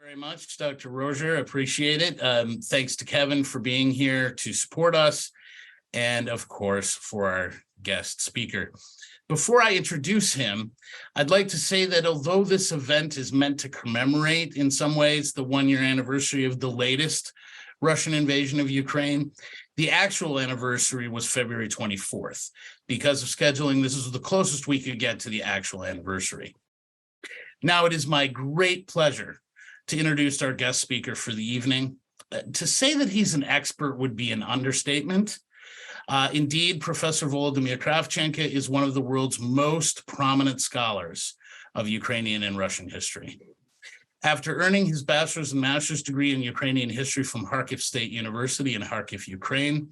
Very much, Dr. Rozier. Appreciate it. Thanks to Kevin for being here to support us, and of course, for our guest speaker. Before I introduce him, I'd like to say that although this event is meant to commemorate, in some ways, the one-year anniversary of the latest Russian invasion of Ukraine, the actual anniversary was February 24th. Because of scheduling, this is the closest we could get to the actual anniversary. Now, it is my great pleasure to introduce our guest speaker for the evening. To say that he's an expert would be an understatement. Indeed, Professor Volodymyr Kravchenko is one of the world's most prominent scholars of Ukrainian and Russian history. After earning his bachelor's and master's degree in Ukrainian history from Kharkiv State University in Kharkiv, Ukraine,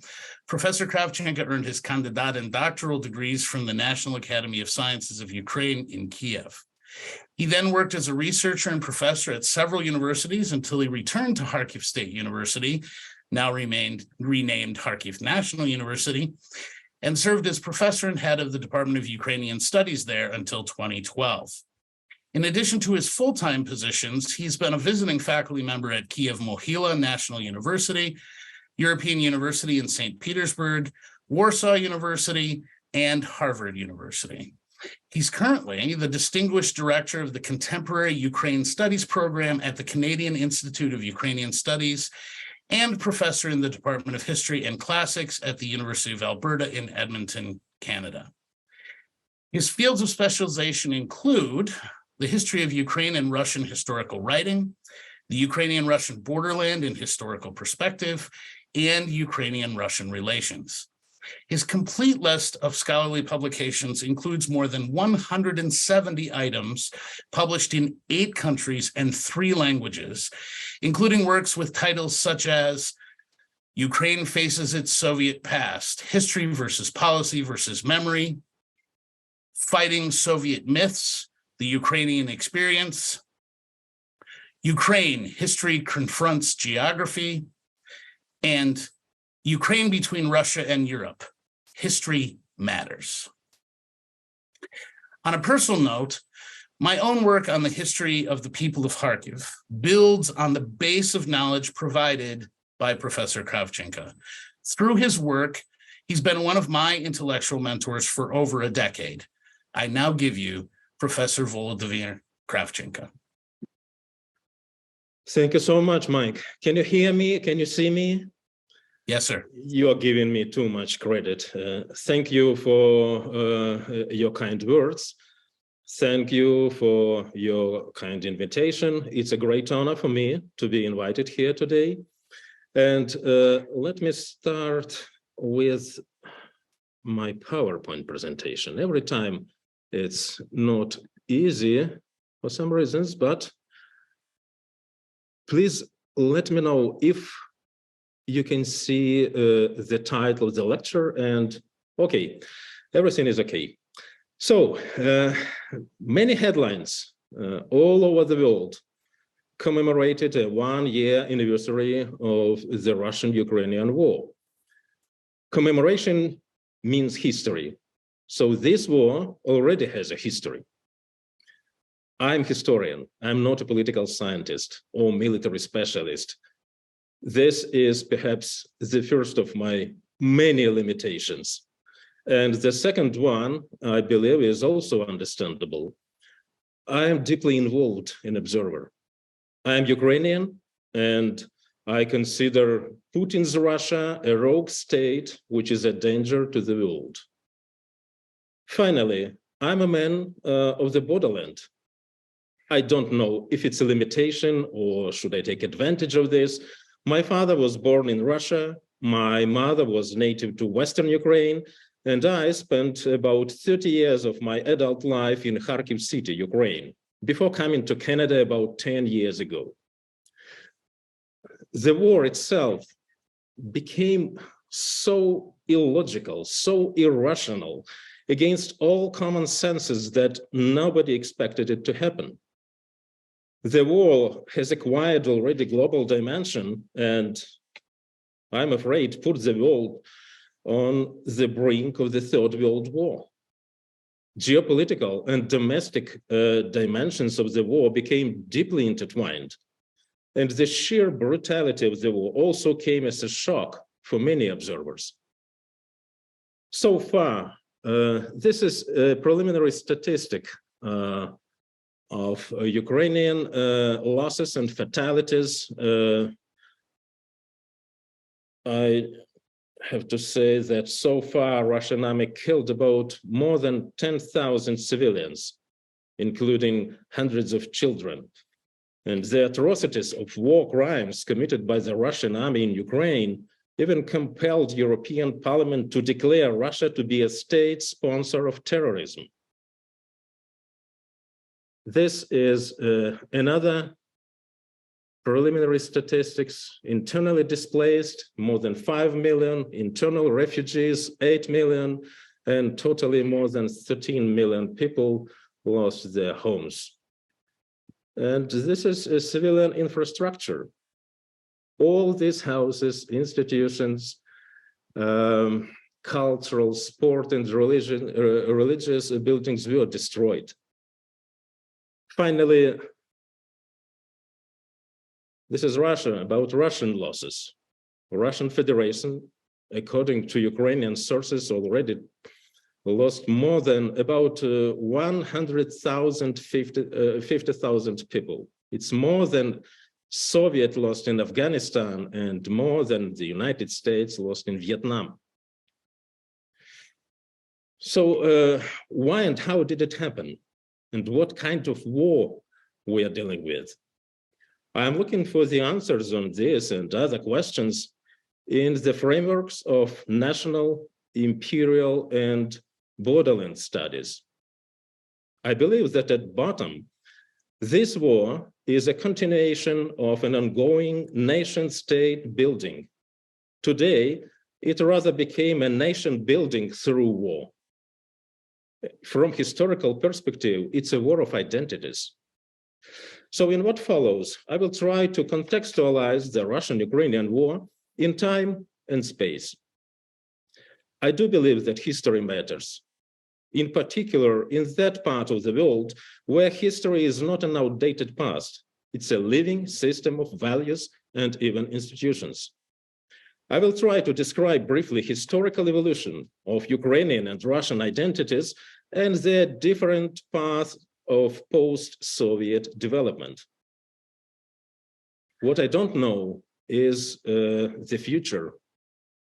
Professor Kravchenko earned his candidate and doctoral degrees from the National Academy of Sciences of Ukraine in Kiev. He then worked as a researcher and professor at several universities until he returned to Kharkiv State University, now renamed Kharkiv National University, and served as professor and head of the Department of Ukrainian Studies there until 2012. In addition to his full-time positions, he's been a visiting faculty member at Kiev-Mohyla National University, European University in St. Petersburg, Warsaw University, and Harvard University. He's currently the Distinguished Director of the Contemporary Ukraine Studies Program at the Canadian Institute of Ukrainian Studies and professor in the Department of History and Classics at the University of Alberta in Edmonton, Canada. His fields of specialization include the history of Ukraine and Russian historical writing, the Ukrainian-Russian borderland in historical perspective, and Ukrainian-Russian relations. His complete list of scholarly publications includes more than 170 items published in 8 countries and 3 languages, including works with titles such as Ukraine Faces Its Soviet Past, History versus Policy versus Memory, Fighting Soviet Myths, The Ukrainian Experience, Ukraine, History Confronts Geography, and Ukraine Between Russia and Europe, History Matters. On a personal note, my own work on the history of the people of Kharkiv builds on the base of knowledge provided by Professor Kravchenko. Through his work, he's been one of my intellectual mentors for over a decade. I now give you Professor Volodymyr Kravchenko. Thank you so much, Mike. Can you hear me? Can you see me? Yes, sir. You are giving me too much credit. Thank you for your kind words. Thank you for your kind invitation. It's a great honor for me to be invited here today. And let me start with my PowerPoint presentation. Every time it's not easy for some reasons, but please let me know if you can see the title of the lecture, and okay, everything is okay. So many headlines all over the world commemorated a 1-year anniversary of the Russian-Ukrainian war. Commemoration means history. So this war already has a history. I'm a historian. I'm not a political scientist or military specialist. This is perhaps the first of my many limitations. And the second one, I believe, is also understandable. I am deeply involved in observer. I am Ukrainian, and I consider Putin's Russia a rogue state, which is a danger to the world. Finally, I'm a man of the borderland. I don't know if it's a limitation or should I take advantage of this. My father was born in Russia. My mother was native to Western Ukraine, and I spent about 30 years of my adult life in Kharkiv City, Ukraine, before coming to Canada about 10 years ago. The war itself became so illogical, so irrational, against all common senses that nobody expected it to happen. The war has acquired already global dimension, and I'm afraid put the world on the brink of the Third World War. Geopolitical and domestic dimensions of the war became deeply intertwined. And the sheer brutality of the war also came as a shock for many observers. So far, this is a preliminary statistic of Ukrainian losses and fatalities. I have to say that so far, Russian army killed about more than 10,000 civilians, including hundreds of children. And the atrocities of war crimes committed by the Russian army in Ukraine even compelled European Parliament to declare Russia to be a state sponsor of terrorism. This is another preliminary statistics: internally displaced, more than 5 million, internal refugees, 8 million, and totally more than 13 million people lost their homes. And this is a civilian infrastructure. All these houses, institutions, cultural, sport, and religious buildings were destroyed. Finally, this is Russia, about Russian losses. Russian Federation, according to Ukrainian sources, already lost more than about 50,000 people. It's more than Soviet lost in Afghanistan and more than the United States lost in Vietnam. So why and how did it happen? And what kind of war we are dealing with? I'm looking for the answers on this and other questions in the frameworks of national, imperial, and borderland studies. I believe that at bottom, this war is a continuation of an ongoing nation-state building. Today, it rather became a nation building through war. From historical perspective, it's a war of identities. So in what follows, I will try to contextualize the Russian-Ukrainian war in time and space. I do believe that history matters, in particular in that part of the world where history is not an outdated past. It's a living system of values and even institutions. I will try to describe briefly historical evolution of Ukrainian and Russian identities and their different paths of post-Soviet development. What I don't know is the future.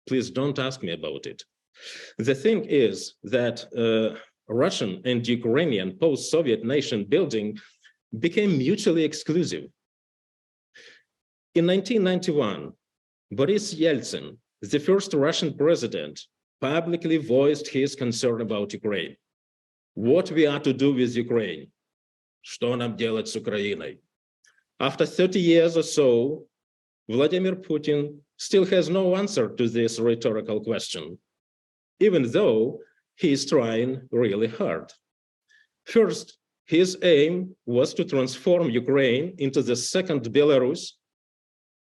Please don't ask me about it. The thing is that Russian and Ukrainian post-Soviet nation building became mutually exclusive. In 1991, Boris Yeltsin, the first Russian president, publicly voiced his concern about Ukraine. What we are to do with Ukraine? Что нам делать с Украиной? After 30 years or so, Vladimir Putin still has no answer to this rhetorical question, even though he is trying really hard. First, his aim was to transform Ukraine into the second Belarus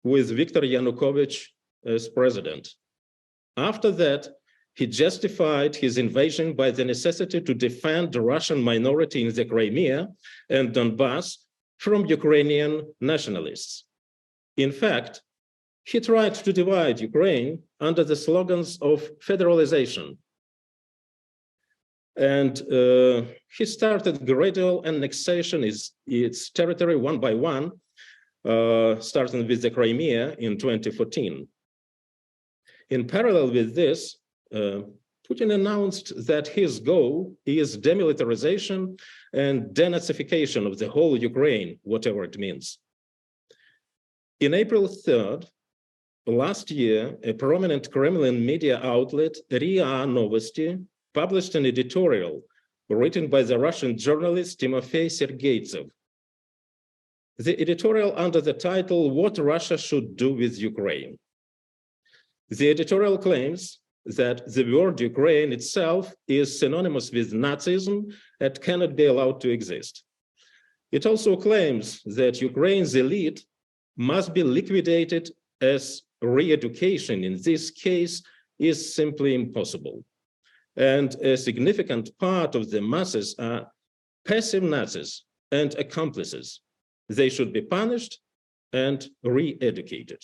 with Viktor Yanukovych as president. After that, he justified his invasion by the necessity to defend the Russian minority in the Crimea and Donbass from Ukrainian nationalists. In fact, he tried to divide Ukraine under the slogans of federalization. And he started gradual annexation of its territory one by one, starting with the Crimea in 2014. In parallel with this, Putin announced that his goal is demilitarization and denazification of the whole Ukraine, whatever it means. In April 3rd, last year, a prominent Kremlin media outlet, RIA Novosti, published an editorial written by the Russian journalist Timofey Sergeytsev. The editorial under the title, "What Russia Should Do with Ukraine." The editorial claims that the word Ukraine itself is synonymous with Nazism and cannot be allowed to exist. It also claims that Ukraine's elite must be liquidated, as re-education in this case is simply impossible. And a significant part of the masses are passive Nazis and accomplices. They should be punished and re-educated.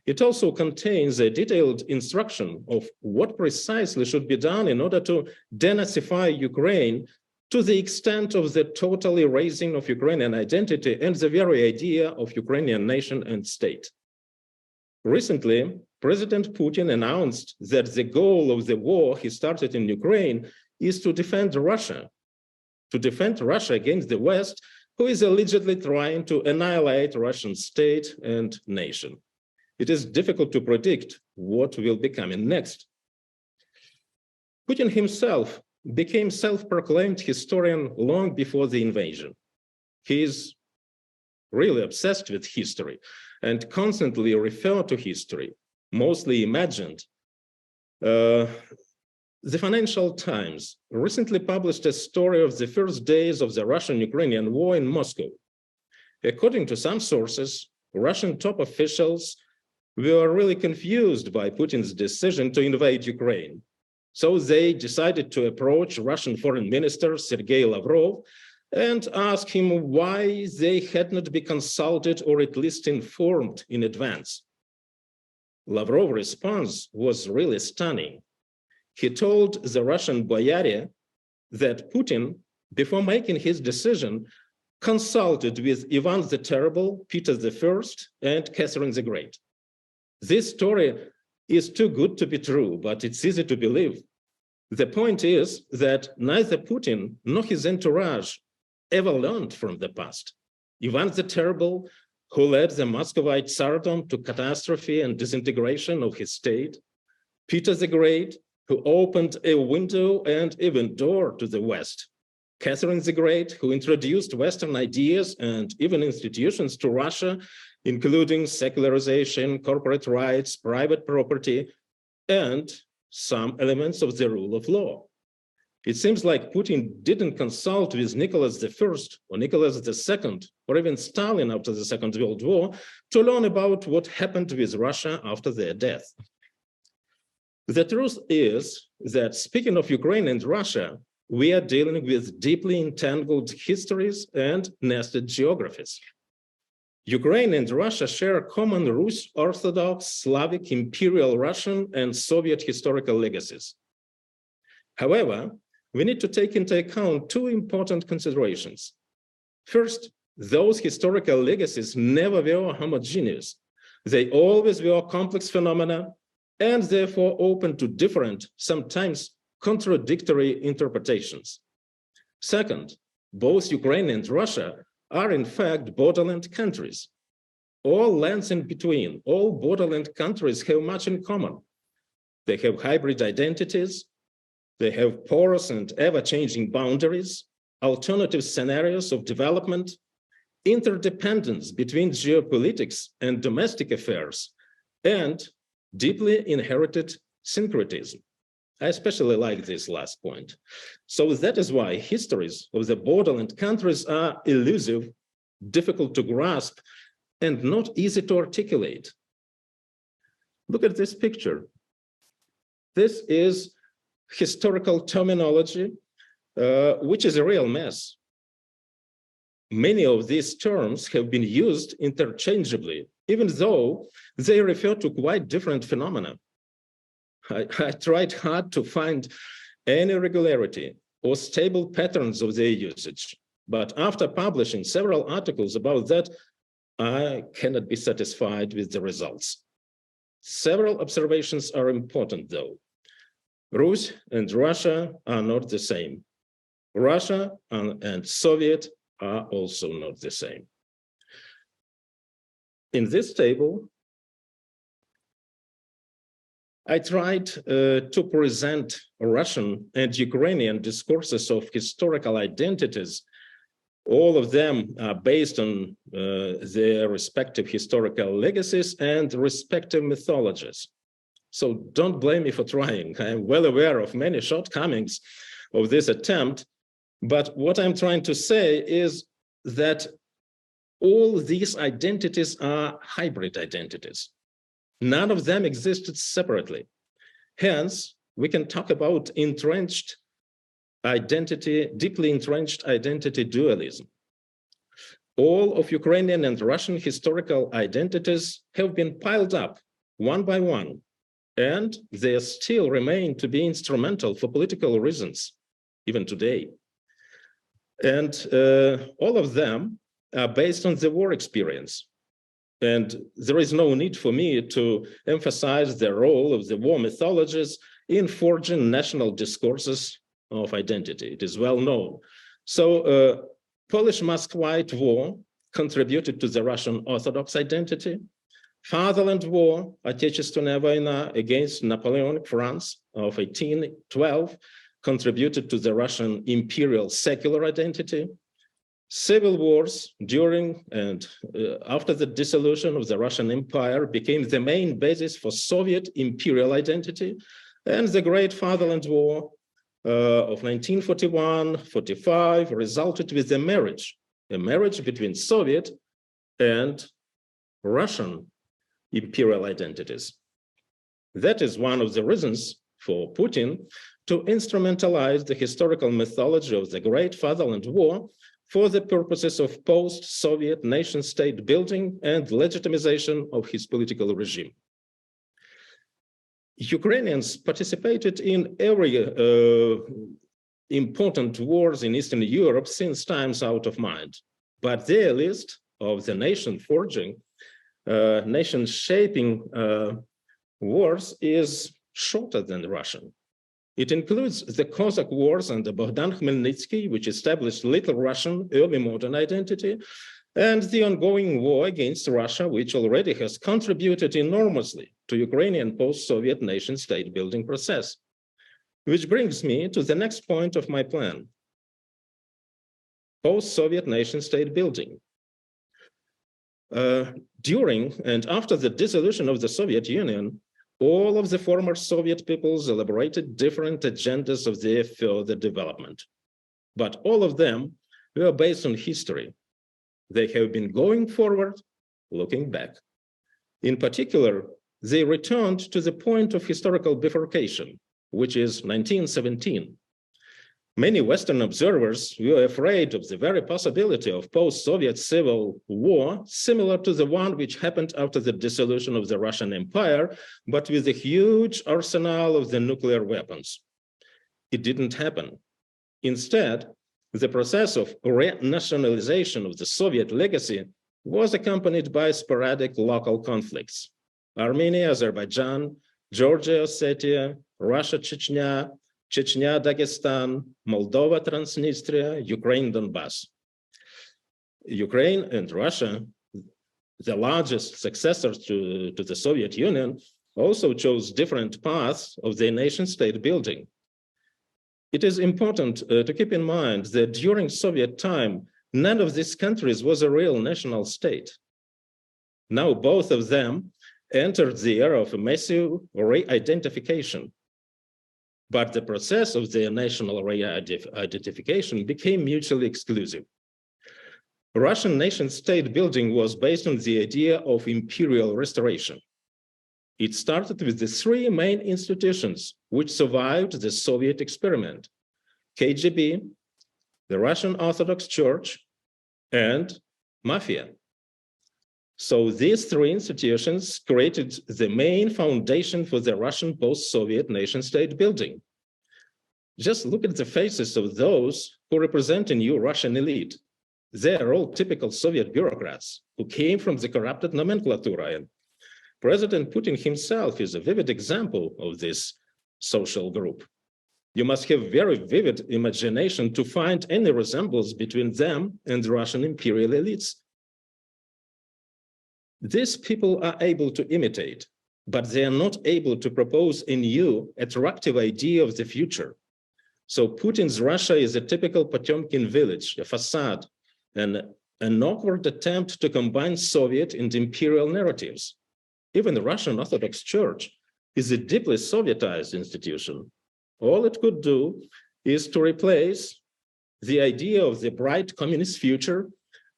It also contains a detailed instruction of what precisely should be done in order to denazify Ukraine to the extent of the total erasing of Ukrainian identity and the very idea of Ukrainian nation and state. Recently, President Putin announced that the goal of the war he started in Ukraine is to defend Russia against the West, who is allegedly trying to annihilate Russian state and nation. It is difficult to predict what will be coming next. Putin himself became self-proclaimed historian long before the invasion. He is really obsessed with history and constantly referred to history, mostly imagined. The Financial Times recently published a story of the first days of the Russian-Ukrainian war in Moscow. According to some sources, Russian top officials were really confused by Putin's decision to invade Ukraine. So they decided to approach Russian Foreign Minister Sergei Lavrov and ask him why they had not been consulted or at least informed in advance. Lavrov's response was really stunning. He told the Russian boyare that Putin, before making his decision, consulted with Ivan the Terrible, Peter I, and Catherine the Great. This story is too good to be true, but it's easy to believe. The point is that neither Putin nor his entourage ever learned from the past. Ivan the Terrible, who led the Muscovite Tsardom to catastrophe and disintegration of his state, Peter the Great, who opened a window and even door to the West, Catherine the Great, who introduced Western ideas and even institutions to Russia, including secularization, corporate rights, private property, and some elements of the rule of law. It seems like Putin didn't consult with Nicholas I or Nicholas II, or even Stalin after the Second World War to learn about what happened with Russia after their death. The truth is that, speaking of Ukraine and Russia, we are dealing with deeply entangled histories and nested geographies. Ukraine and Russia share common Rus Orthodox, Slavic, Imperial Russian, and Soviet historical legacies. However, we need to take into account two important considerations. First, those historical legacies never were homogeneous. They always were complex phenomena and therefore open to different, sometimes contradictory interpretations. Second, both Ukraine and Russia are in fact borderland countries. All lands in between, all borderland countries have much in common. They have hybrid identities, they have porous and ever-changing boundaries, alternative scenarios of development, interdependence between geopolitics and domestic affairs, and deeply inherited syncretism. I especially like this last point. So that is why histories of the borderland countries are elusive, difficult to grasp, and not easy to articulate. Look at this picture. This is historical terminology, which is a real mess. Many of these terms have been used interchangeably, even though they refer to quite different phenomena. I tried hard to find any regularity or stable patterns of their usage, but after publishing several articles about that, I cannot be satisfied with the results. Several observations are important, though. Rus and Russia are not the same. Russia and Soviet are also not the same. In this table, I tried to present Russian and Ukrainian discourses of historical identities. All of them are based on their respective historical legacies and respective mythologies. So don't blame me for trying. I am well aware of many shortcomings of this attempt, but what I'm trying to say is that all these identities are hybrid identities. None of them existed separately. Hence, we can talk about entrenched identity, deeply entrenched identity dualism. all of Ukrainian and Russian historical identities have been piled up one by one, and they still remain to be instrumental for political reasons, even today. And all of them are based on the war experience. And there is no need for me to emphasize the role of the war mythologies in forging national discourses of identity. It is well known. So Polish-Muscovite War contributed to the Russian Orthodox identity. Fatherland War, Отечественная война against Napoleonic France of 1812, contributed to the Russian imperial secular identity. Civil wars during and after the dissolution of the Russian Empire became the main basis for Soviet imperial identity, and the Great Fatherland War of 1941-45 resulted with a marriage between Soviet and Russian imperial identities. That is one of the reasons for Putin to instrumentalize the historical mythology of the Great Fatherland War for the purposes of post-Soviet nation-state building and legitimization of his political regime. Ukrainians participated in every important wars in Eastern Europe since times out of mind, but their list of the nation-forging, nation-shaping wars is shorter than Russian. It includes the Cossack Wars under Bogdan Khmelnytsky, which established Little Russian early modern identity, and the ongoing war against Russia, which already has contributed enormously to Ukrainian post-Soviet nation-state building process. Which brings me to the next point of my plan: post-Soviet nation-state building. During and after the dissolution of the Soviet Union, all of the former Soviet peoples elaborated different agendas of their further development. But all of them were based on history. They have been going forward, looking back. In particular, they returned to the point of historical bifurcation, which is 1917. Many Western observers were afraid of the very possibility of post-Soviet civil war, similar to the one which happened after the dissolution of the Russian Empire, but with a huge arsenal of the nuclear weapons. It didn't happen. Instead, the process of renationalization of the Soviet legacy was accompanied by sporadic local conflicts. Armenia, Azerbaijan, Georgia, Ossetia, Russia, Chechnya, Dagestan, Moldova, Transnistria, Ukraine, Donbass. Ukraine and Russia, the largest successors to the Soviet Union, also chose different paths of their nation-state building. It is important to keep in mind that during Soviet time, none of these countries was a real national state. Now both of them entered the era of a massive re-identification. But the process of their national re-identification became mutually exclusive. Russian nation-state building was based on the idea of imperial restoration. It started with the three main institutions which survived the Soviet experiment: KGB, the Russian Orthodox Church, and Mafia. So these three institutions created the main foundation for the Russian post-Soviet nation-state building. Just look at the faces of those who represent a new Russian elite. They are all typical Soviet bureaucrats who came from the corrupted nomenclatura. And President Putin himself is a vivid example of this social group. You must have very vivid imagination to find any resemblance between them and the Russian imperial elites. These people are able to imitate, but they are not able to propose a new, attractive idea of the future. So Putin's Russia is a typical Potemkin village, a facade, and an awkward attempt to combine Soviet and imperial narratives. Even the Russian Orthodox Church is a deeply Sovietized institution. All it could do is to replace the idea of the bright communist future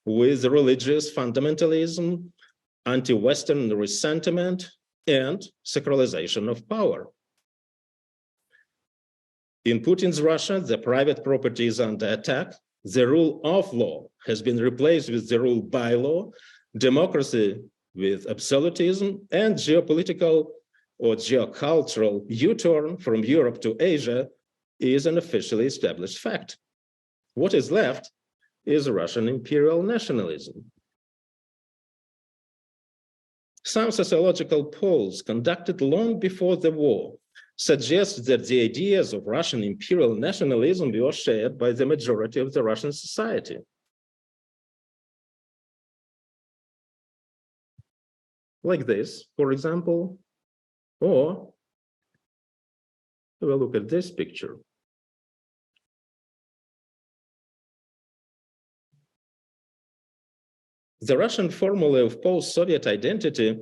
with religious fundamentalism, anti-Western resentment, and sacralization of power. In Putin's Russia, the private property is under attack, The rule of law has been replaced with the rule by law, democracy with absolutism, and geopolitical or geocultural U-turn from Europe to Asia is an officially established fact. What is left is Russian imperial nationalism. Some sociological polls conducted long before the war suggest that the ideas of Russian imperial nationalism were shared by the majority of the Russian society. Like this, for example, or we'll look at this picture. The Russian formula of post-Soviet identity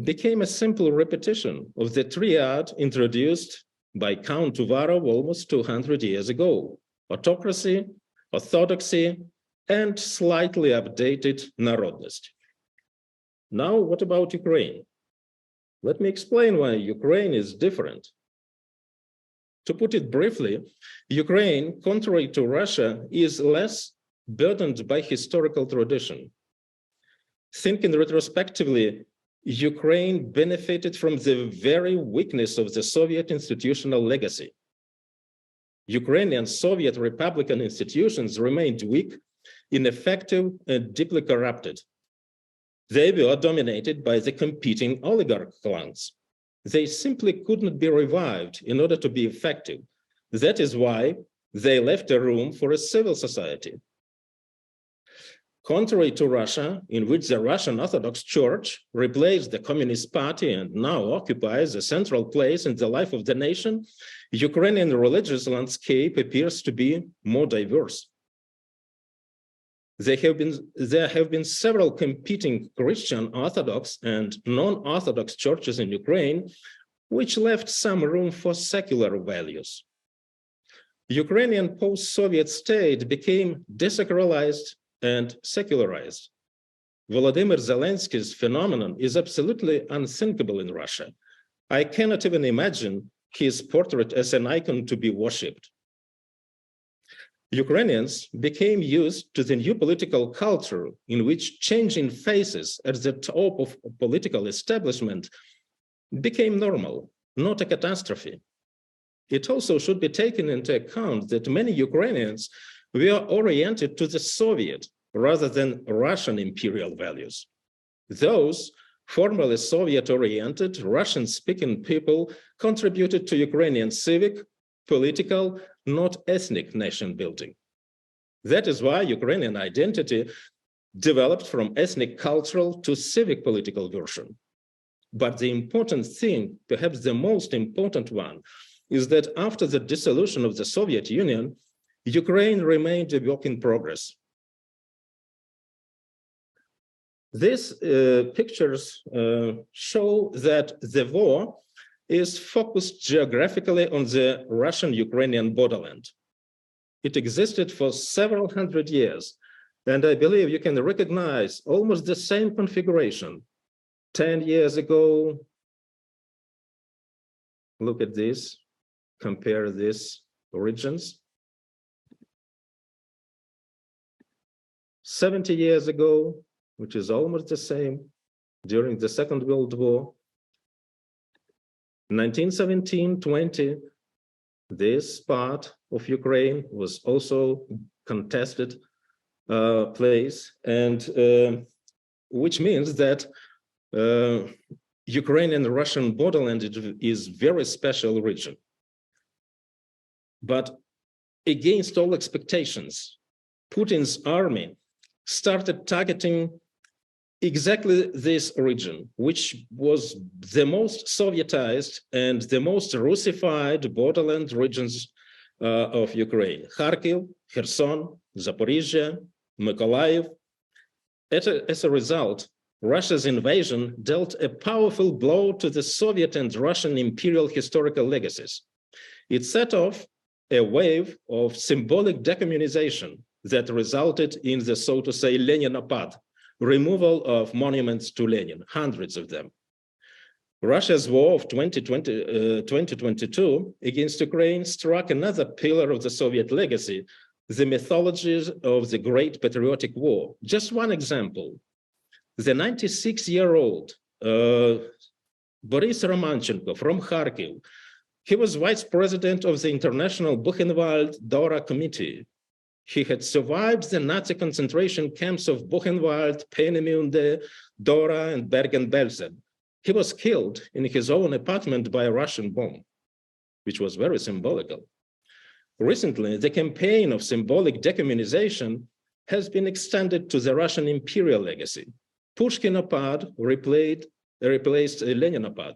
became a simple repetition of the triad introduced by Count Tuvarov almost 200 years ago: autocracy, orthodoxy, and slightly updated народность. Now, what about Ukraine? Let me explain why Ukraine is different. To put it briefly, Ukraine, contrary to Russia, is less burdened by historical tradition. Thinking retrospectively, Ukraine benefited from the very weakness of the Soviet institutional legacy. Ukrainian Soviet Republican institutions remained weak, ineffective, and deeply corrupted. They were dominated by the competing oligarch clans. They simply could not be revived in order to be effective. That is why they left a room for a civil society. Contrary to Russia, in which the Russian Orthodox Church replaced the Communist Party and now occupies a central place in the life of the nation, Ukrainian religious landscape appears to be more diverse. There have been several competing Christian Orthodox and non-Orthodox churches in Ukraine, which left some room for secular values. Ukrainian post-Soviet state became desacralized and secularized. Volodymyr Zelensky's phenomenon is absolutely unthinkable in Russia. I cannot even imagine his portrait as an icon to be worshipped. Ukrainians became used to the new political culture in which changing faces at the top of political establishment became normal, not a catastrophe. It also should be taken into account that many Ukrainians were oriented to the Soviet rather than Russian imperial values. Those formerly Soviet-oriented Russian-speaking people contributed to Ukrainian civic, political, not ethnic nation building. That is why Ukrainian identity developed from ethnic cultural to civic political version. But the important thing, perhaps the most important one, is that after the dissolution of the Soviet Union, Ukraine remained a work in progress. These pictures show that the war is focused geographically on the Russian-Ukrainian borderland. It existed for several hundred years, and I believe you can recognize almost the same configuration. 10 years ago, look at this, compare these regions. 70 years ago, which is almost the same, during the Second World War. 1917-20, this part of Ukraine was also contested place, and which means that Ukrainian-Russian borderland is very special region. But against all expectations, Putin's army started targeting exactly this region, which was the most Sovietized and the most Russified borderland regions of Ukraine: Kharkiv, Kherson, Zaporizhia, Mykolaiv. As a result, Russia's invasion dealt a powerful blow to the Soviet and Russian imperial historical legacies. It set off a wave of symbolic decommunization that resulted in the, so to say, Leninopad, removal of monuments to Lenin, hundreds of them. Russia's war of 2022 against Ukraine struck another pillar of the Soviet legacy, the mythologies of the Great Patriotic War. Just one example, the 96-year-old Boris Romanchenko from Kharkiv, he was vice president of the International Buchenwald-Dora Committee. He had survived the Nazi concentration camps of Buchenwald, Peenemünde, Dora, and Bergen-Belsen. He was killed in his own apartment by a Russian bomb, which was very symbolical. Recently, the campaign of symbolic decommunization has been extended to the Russian imperial legacy. Pushkinopad replaced Leninopad.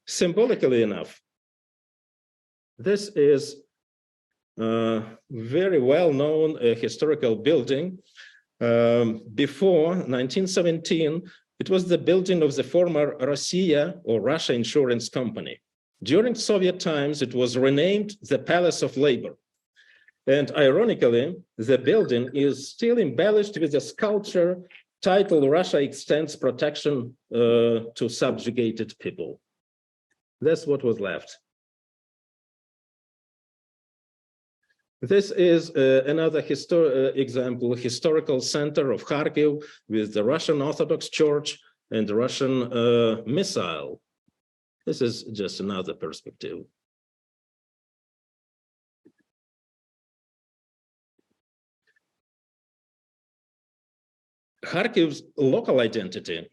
Symbolically enough, this is a very well-known historical building. Before 1917, it was the building of the former Rossiya or Russia Insurance Company. During Soviet times, it was renamed the Palace of Labor. And ironically, the building is still embellished with a sculpture titled Russia Extends Protection to Subjugated People. That's what was left. This is another example, historical center of Kharkiv with the Russian Orthodox Church and the Russian missile. This is just another perspective. Kharkiv's local identity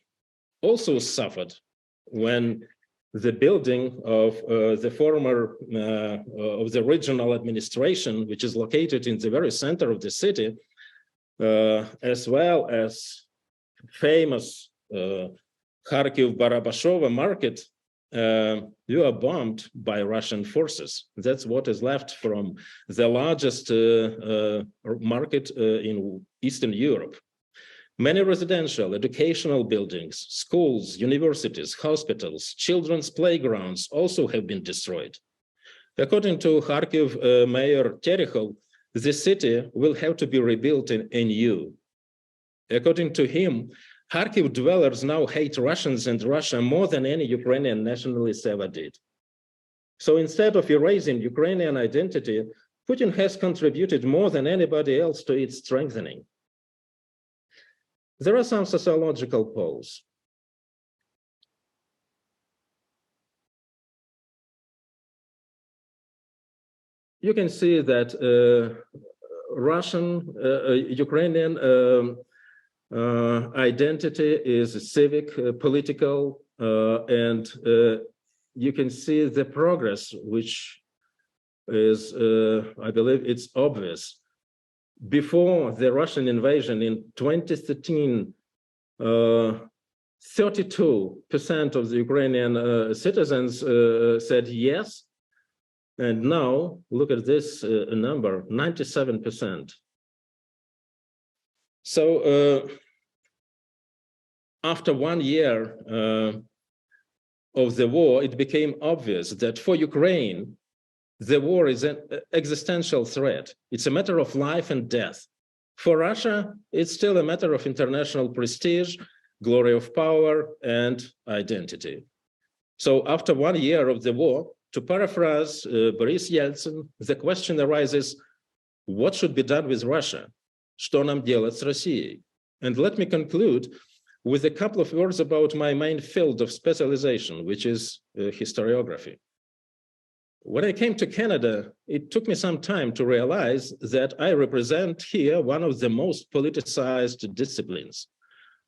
also suffered when the building of the former, of the regional administration, which is located in the very center of the city, as well as famous Kharkiv Barabashova market, were bombed by Russian forces. That's what is left from the largest market in Eastern Europe. Many residential, educational buildings, schools, universities, hospitals, children's playgrounds also have been destroyed. According to Kharkiv Mayor Terehov, the city will have to be rebuilt anew. According to him, Kharkiv dwellers now hate Russians and Russia more than any Ukrainian nationalists ever did. So instead of erasing Ukrainian identity, Putin has contributed more than anybody else to its strengthening. There are some sociological polls. You can see that Russian, Ukrainian identity is civic, political, and you can see the progress, which is, I believe it's obvious. Before the Russian invasion in 2013, 32% of the Ukrainian citizens said yes. And now, look at this number, 97%. So after 1 year of the war, it became obvious that for Ukraine, the war is an existential threat. It's a matter of life and death. For Russia, it's still a matter of international prestige, glory of power, and identity. So after 1 year of the war, to paraphrase Boris Yeltsin, the question arises, what should be done with Russia? Что нам делать с Россией? And let me conclude with a couple of words about my main field of specialization, which is historiography. When I came to Canada, it took me some time to realize that I represent here one of the most politicized disciplines.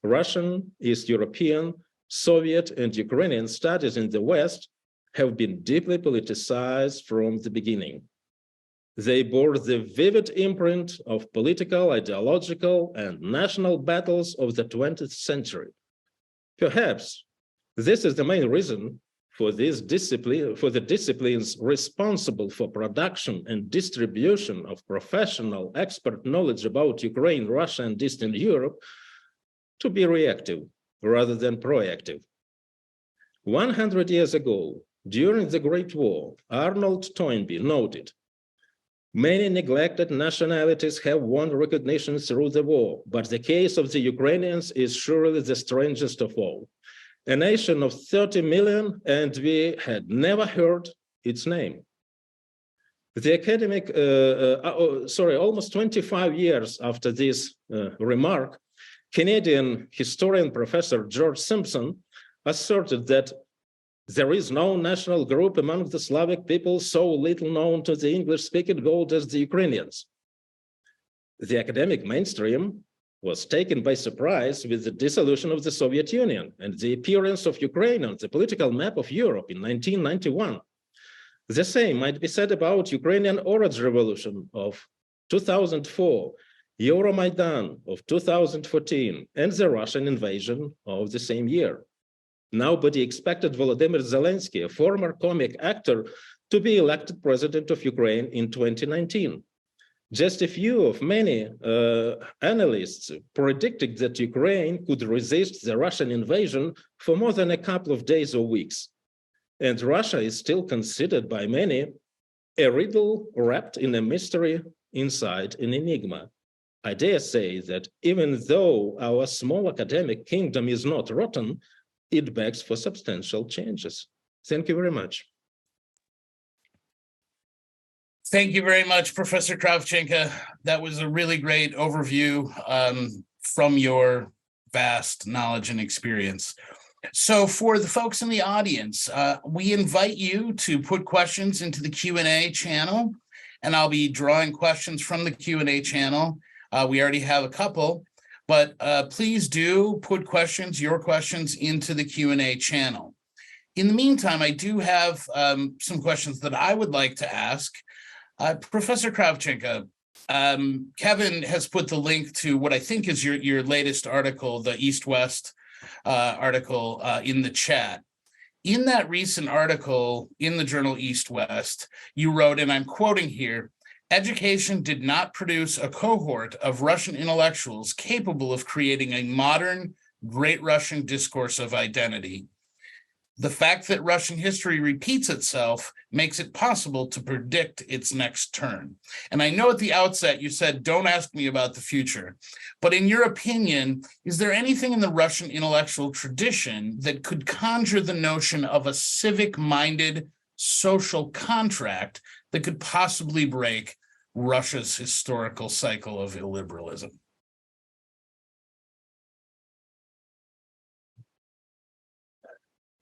Russian, East European, Soviet, and Ukrainian studies in the West have been deeply politicized from the beginning. They bore the vivid imprint of political, ideological, and national battles of the 20th century. Perhaps this is the main reason for the disciplines responsible for production and distribution of professional expert knowledge about Ukraine, Russia, and Eastern Europe to be reactive rather than proactive. 100 years ago, during the Great War, Arnold Toynbee noted, many neglected nationalities have won recognition through the war, but the case of the Ukrainians is surely the strangest of all. A nation of 30 million, and we had never heard its name. The academic, almost 25 years after this remark, Canadian historian Professor George Simpson asserted that there is no national group among the Slavic people so little known to the English-speaking world as the Ukrainians. The academic mainstream was taken by surprise with the dissolution of the Soviet Union and the appearance of Ukraine on the political map of Europe in 1991. The same might be said about Ukrainian Orange Revolution of 2004, Euromaidan of 2014, and the Russian invasion of the same year. Nobody expected Volodymyr Zelensky, a former comic actor, to be elected president of Ukraine in 2019. Just a few of many analysts predicted that Ukraine could resist the Russian invasion for more than a couple of days or weeks. And Russia is still considered by many a riddle wrapped in a mystery inside an enigma. I dare say that even though our small academic kingdom is not rotten, it begs for substantial changes. Thank you very much. Thank you very much, Professor Kravchenko. That was a really great overview from your vast knowledge and experience. So for the folks in the audience, we invite you to put questions into the Q&A channel, and I'll be drawing questions from the Q&A channel. We already have a couple, but please do put questions, your questions, into the Q&A channel. In the meantime, I do have some questions that I would like to ask. Professor Kravchenko, Kevin has put the link to what I think is your latest article, the East-West article in the chat. In that recent article in the journal East-West, you wrote, and I'm quoting here, "Education did not produce a cohort of Russian intellectuals capable of creating a modern, great Russian discourse of identity. The fact that Russian history repeats itself makes it possible to predict its next turn." And I know at the outset you said, don't ask me about the future, but in your opinion, is there anything in the Russian intellectual tradition that could conjure the notion of a civic-minded social contract that could possibly break Russia's historical cycle of illiberalism?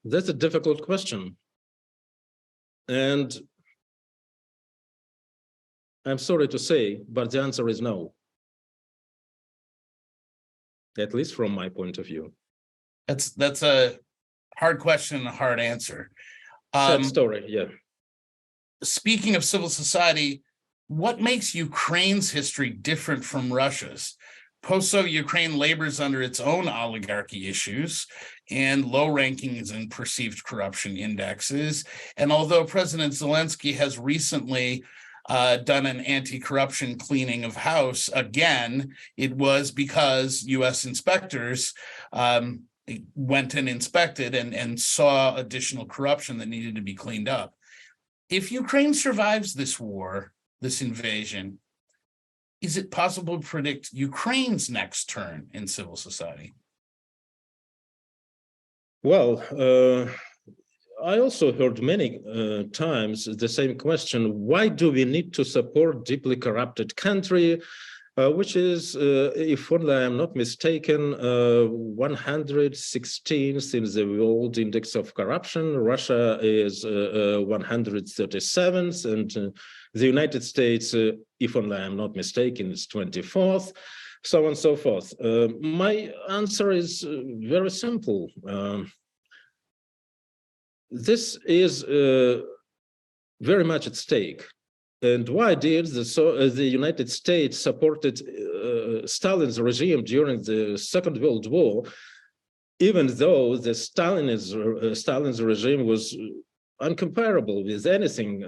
That's a difficult question. And I'm sorry to say, but the answer is no. At least from my point of view. That's a hard question and a hard answer. Sad story, yeah. Speaking of civil society, what makes Ukraine's history different from Russia's? Post-Soviet Ukraine labors under its own oligarchy issues and low rankings and perceived corruption indexes. And although President Zelensky has recently done an anti-corruption cleaning of house again, it was because U.S. inspectors went and inspected and saw additional corruption that needed to be cleaned up. If Ukraine survives this war, this invasion, is it possible to predict Ukraine's next turn in civil society? Well, I also heard many times the same question: why do we need to support deeply corrupted country, which is, if only I'm not mistaken, 116th in the world index of corruption. Russia is 137th, and the United States, if only I'm not mistaken, is 24th, so on and so forth. My answer is very simple. This is very much at stake. And why did the United States supported Stalin's regime during the Second World War, even though the Stalin's regime was uncomparable with anything,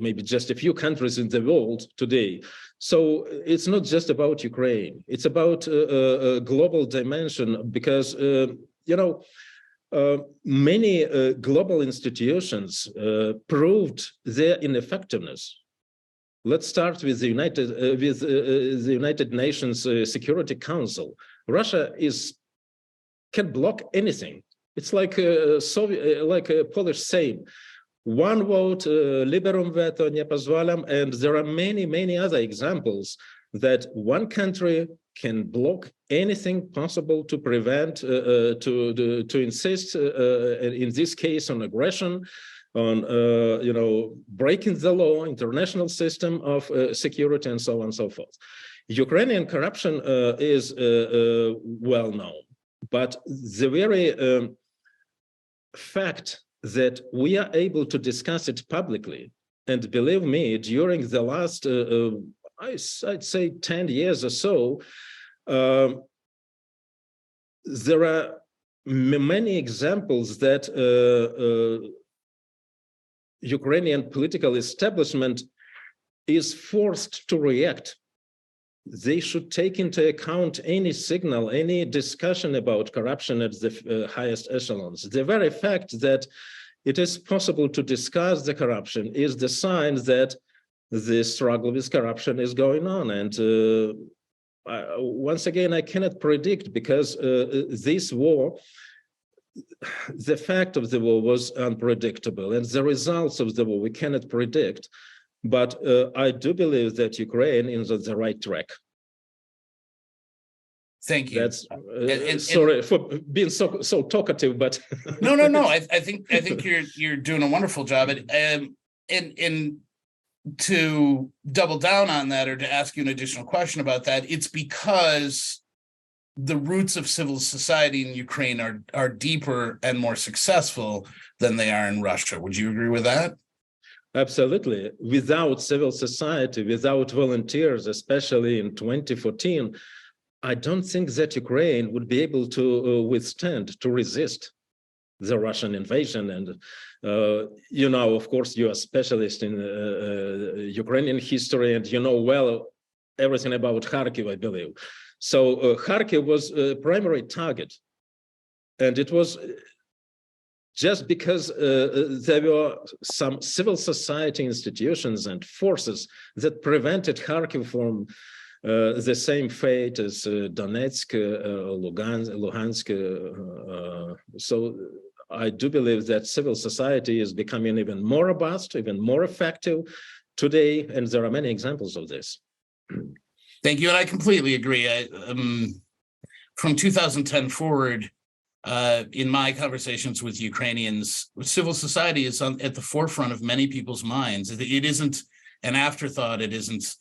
maybe just a few countries in the world today. So it's not just about Ukraine, it's about a global dimension, because, many global institutions proved their ineffectiveness. Let's start with the United Nations Security Council. Russia can block anything. It's like a Polish Sejm. one vote, liberum veto, nie pozwalam, and there are many, many other examples that one country can block anything possible to prevent, to insist, in this case, on aggression, on breaking the law, international system of security, and so on and so forth. Ukrainian corruption is well known, but the very fact that we are able to discuss it publicly, and believe me, during the last, I'd say 10 years or so, there are many examples that Ukrainian political establishment is forced to react. They should take into account any signal, any discussion about corruption at the highest echelons. The very fact that it is possible to discuss the corruption is the sign that the struggle with corruption is going on. And once again, I cannot predict, because this war, the fact of the war was unpredictable, and the results of the war we cannot predict. But I do believe that Ukraine is on the right track. Thank you. That's sorry for being so talkative, but no. I think you're doing a wonderful job. And to double down on that, or to ask you an additional question about that, it's because the roots of civil society in Ukraine are deeper and more successful than they are in Russia. Would you agree with that? Absolutely. Without civil society, without volunteers, especially in 2014, I don't think that Ukraine would be able to withstand, to resist the Russian invasion. And, of course, you're a specialist in Ukrainian history, and you know well everything about Kharkiv, I believe. So Kharkiv was a primary target, and it was just because there were some civil society institutions and forces that prevented Kharkiv from the same fate as Donetsk, Luhansk. So I do believe that civil society is becoming even more robust, even more effective today, and there are many examples of this. Thank you, and I completely agree. From 2010 forward, in my conversations with Ukrainians, civil society is at the forefront of many people's minds. It isn't an afterthought. It isn't.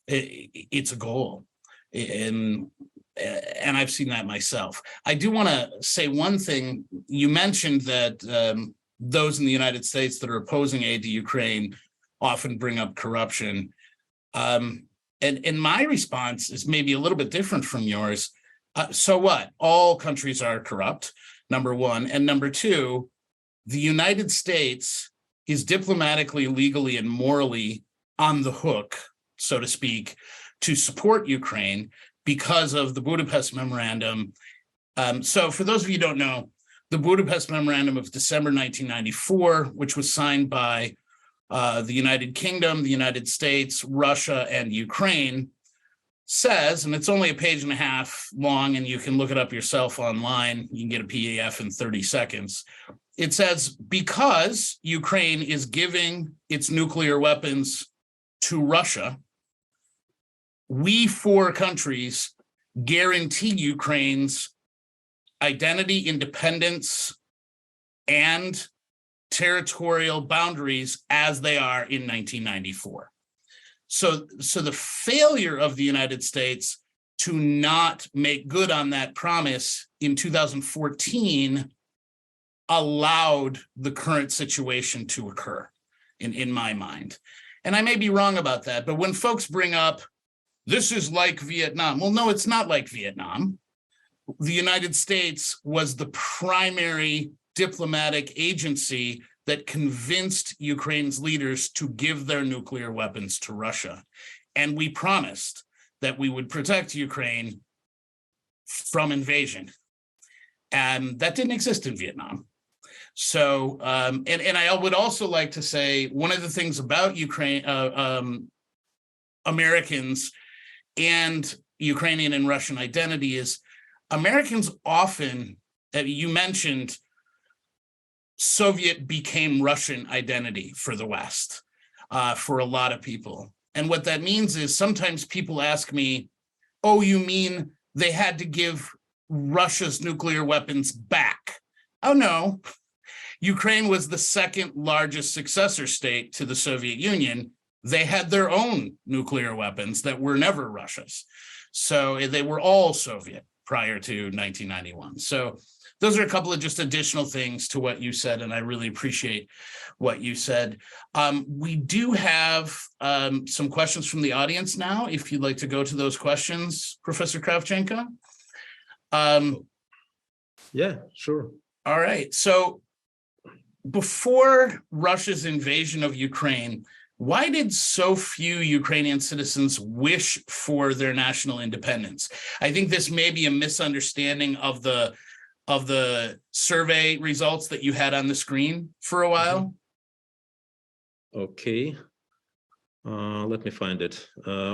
It's a goal, and I've seen that myself. I do want to say one thing. You mentioned that those in the United States that are opposing aid to Ukraine often bring up corruption, and my response is maybe a little bit different from yours. So what? All countries are corrupt, number one. And number two, the United States is diplomatically, legally, and morally on the hook, so to speak, to support Ukraine because of the Budapest Memorandum. So for those of you who don't know, the Budapest Memorandum of December 1994, which was signed by the United Kingdom, the United States, Russia, and Ukraine, says, and it's only a page and a half long, and you can look it up yourself online. You can get a PDF in 30 seconds. It says, because Ukraine is giving its nuclear weapons to Russia, we four countries guarantee Ukraine's identity, independence, and territorial boundaries as they are in 1994. So the failure of the United States to not make good on that promise in 2014 allowed the current situation to occur, in my mind. And I may be wrong about that, but when folks bring up, this is like Vietnam, well, no, it's not like Vietnam. The United States was the primary diplomatic agency that convinced Ukraine's leaders to give their nuclear weapons to Russia. And we promised that we would protect Ukraine from invasion. And that didn't exist in Vietnam. So, and I would also like to say, one of the things about Ukraine, Americans and Ukrainian and Russian identity is Americans often, you mentioned, Soviet became Russian identity for the West, for a lot of people. And what that means is sometimes people ask me, oh, you mean they had to give Russia's nuclear weapons back? Oh, no. Ukraine was the second largest successor state to the Soviet Union. They had their own nuclear weapons that were never Russia's. So they were all Soviet prior to 1991. So those are a couple of just additional things to what you said, and I really appreciate what you said. We do have some questions from the audience now, if you'd like to go to those questions, Professor Kravchenko. Yeah, sure. All right. So before Russia's invasion of Ukraine, why did so few Ukrainian citizens wish for their national independence? I think this may be a misunderstanding of the survey results that you had on the screen for a while. Okay. Let me find it.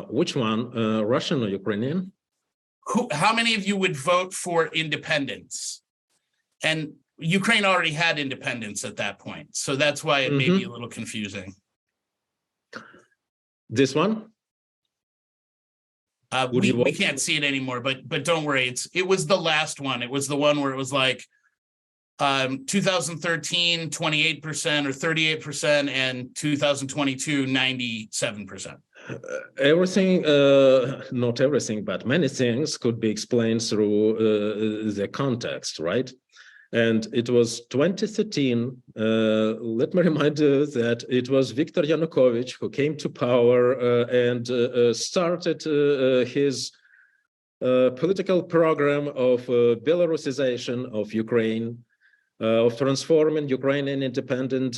Which one, Russian or Ukrainian? How many of you would vote for independence? And Ukraine already had independence at that point, so that's why it may be a little confusing. This one? We can't see it anymore, but don't worry. It was the last one. It was the one where it was like 2013, 28% or 38%, and 2022, 97%. Everything, not everything, but many things could be explained through the context, right? And it was 2013. Let me remind you that it was Viktor Yanukovych who came to power and started his political program of Belarusization of Ukraine, of transforming Ukrainian independent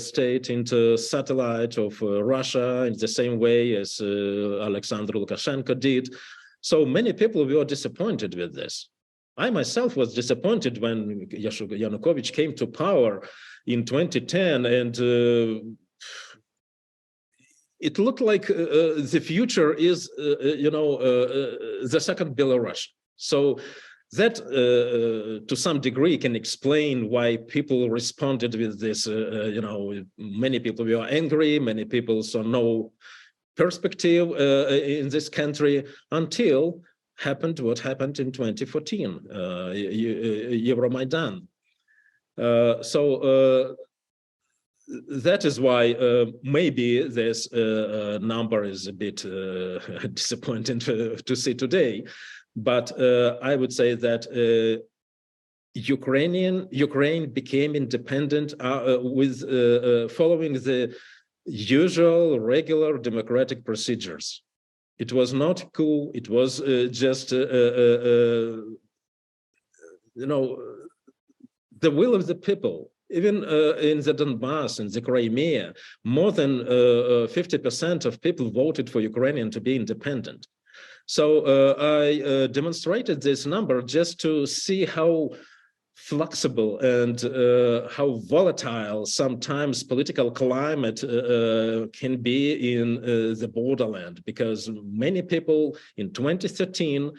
state into satellite of Russia in the same way as Alexander Lukashenko did. So many people were disappointed with this. I myself was disappointed when Yanukovych came to power in 2010, and it looked like the future is, the second Belarus. So that, to some degree, can explain why people responded with this. Many people were angry. Many people saw no perspective in this country until happened what happened in 2014, Euromaidan. So that is why maybe this number is a bit disappointing to see today. But I would say that Ukraine became independent with following the usual regular democratic procedures. It was not a coup. It was just, the will of the people. Even in the Donbass and the Crimea, more than 50% of people voted for Ukrainian to be independent. So I demonstrated this number just to see how flexible and how volatile sometimes political climate can be in the borderland, because many people in 2013,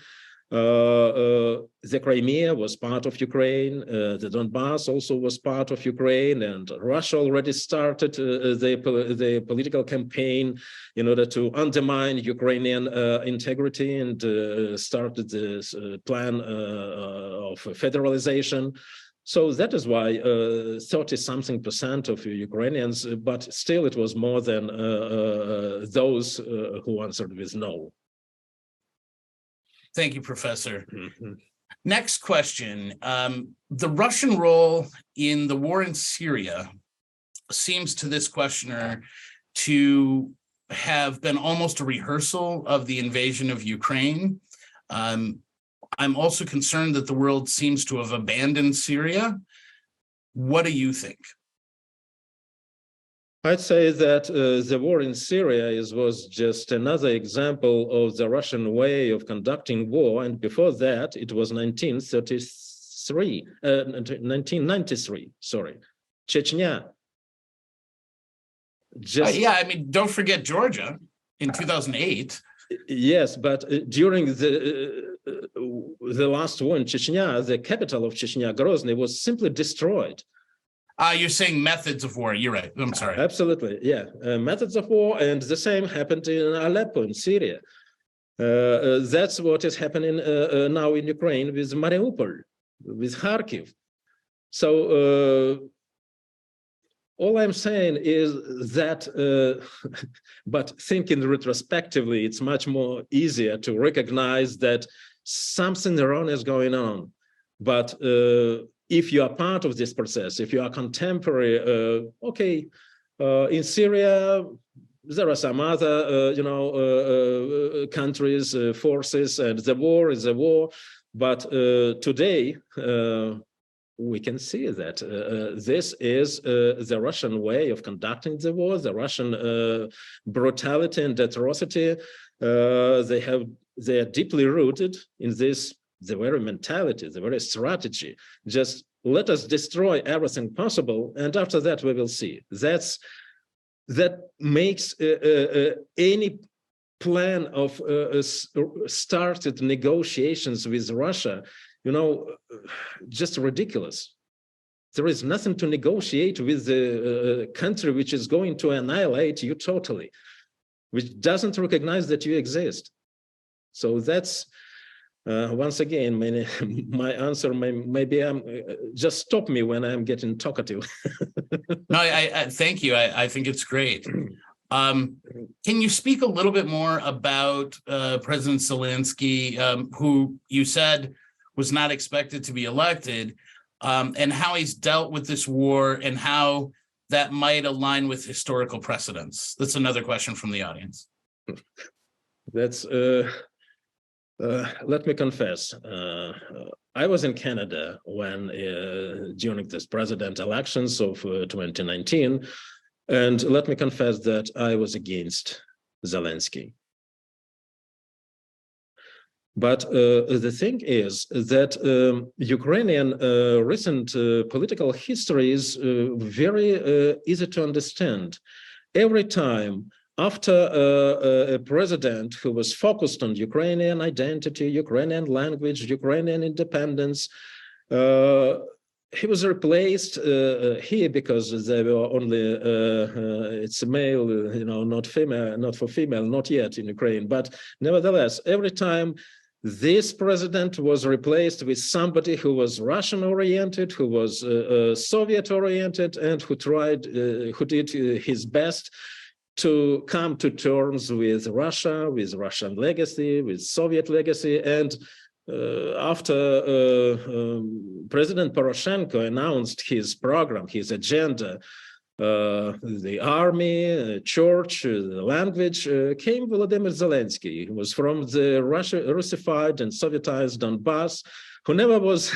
the Crimea was part of Ukraine, the Donbass also was part of Ukraine, and Russia already started the political campaign in order to undermine Ukrainian integrity, and started this plan of federalization. So that is why 30-something% of Ukrainians, but still it was more than those who answered with no. Thank you, Professor. Next question. The Russian role in the war in Syria seems to this questioner to have been almost a rehearsal of the invasion of Ukraine. I'm also concerned that the world seems to have abandoned Syria. What do you think? I'd say that the war in Syria was just another example of the Russian way of conducting war. And before that, it was 1993, sorry, Chechnya. Yeah, I mean, don't forget Georgia in 2008. Yes, but during the last war in Chechnya, the capital of Chechnya, Grozny, was simply destroyed. You're saying methods of war. You're right. I'm sorry. Absolutely, yeah. Methods of war, and the same happened in Aleppo in Syria. That's what is happening now in Ukraine with Mariupol, with Kharkiv. So all I'm saying is that, but thinking retrospectively, it's much more easier to recognize that something wrong is going on. But if you are part of this process, if you are contemporary, okay, in Syria, there are some other, countries, forces, and the war is a war. But today, we can see that this is the Russian way of conducting the war, the Russian brutality and atrocity. They are deeply rooted in this, the very mentality, the very strategy. Just let us destroy everything possible, and after that we will see. That makes any plan of started negotiations with Russia, just ridiculous. There is nothing to negotiate with the country which is going to annihilate you totally, which doesn't recognize that you exist. So that's, once again, my answer, maybe I'm, just stop me when I'm getting talkative. No, I thank you. I think it's great. Can you speak a little bit more about President Zelensky, who you said was not expected to be elected, and how he's dealt with this war and how that might align with historical precedents? That's another question from the audience. That's, let me confess, I was in Canada when, during this president elections of 2019, and let me confess that I was against Zelensky. But the thing is that Ukrainian recent political history is very easy to understand. Every time after a president who was focused on Ukrainian identity, Ukrainian language, Ukrainian independence, he was replaced here because there were only, it's a male, not female, not for female, not yet in Ukraine. But nevertheless, every time this president was replaced with somebody who was Russian-oriented, who was Soviet-oriented, and who did his best to come to terms with Russia, with Russian legacy, with Soviet legacy. And after President Poroshenko announced his program, his agenda, the army, church, the language, came Volodymyr Zelensky, who was from the Russified and Sovietized Donbass, who never was,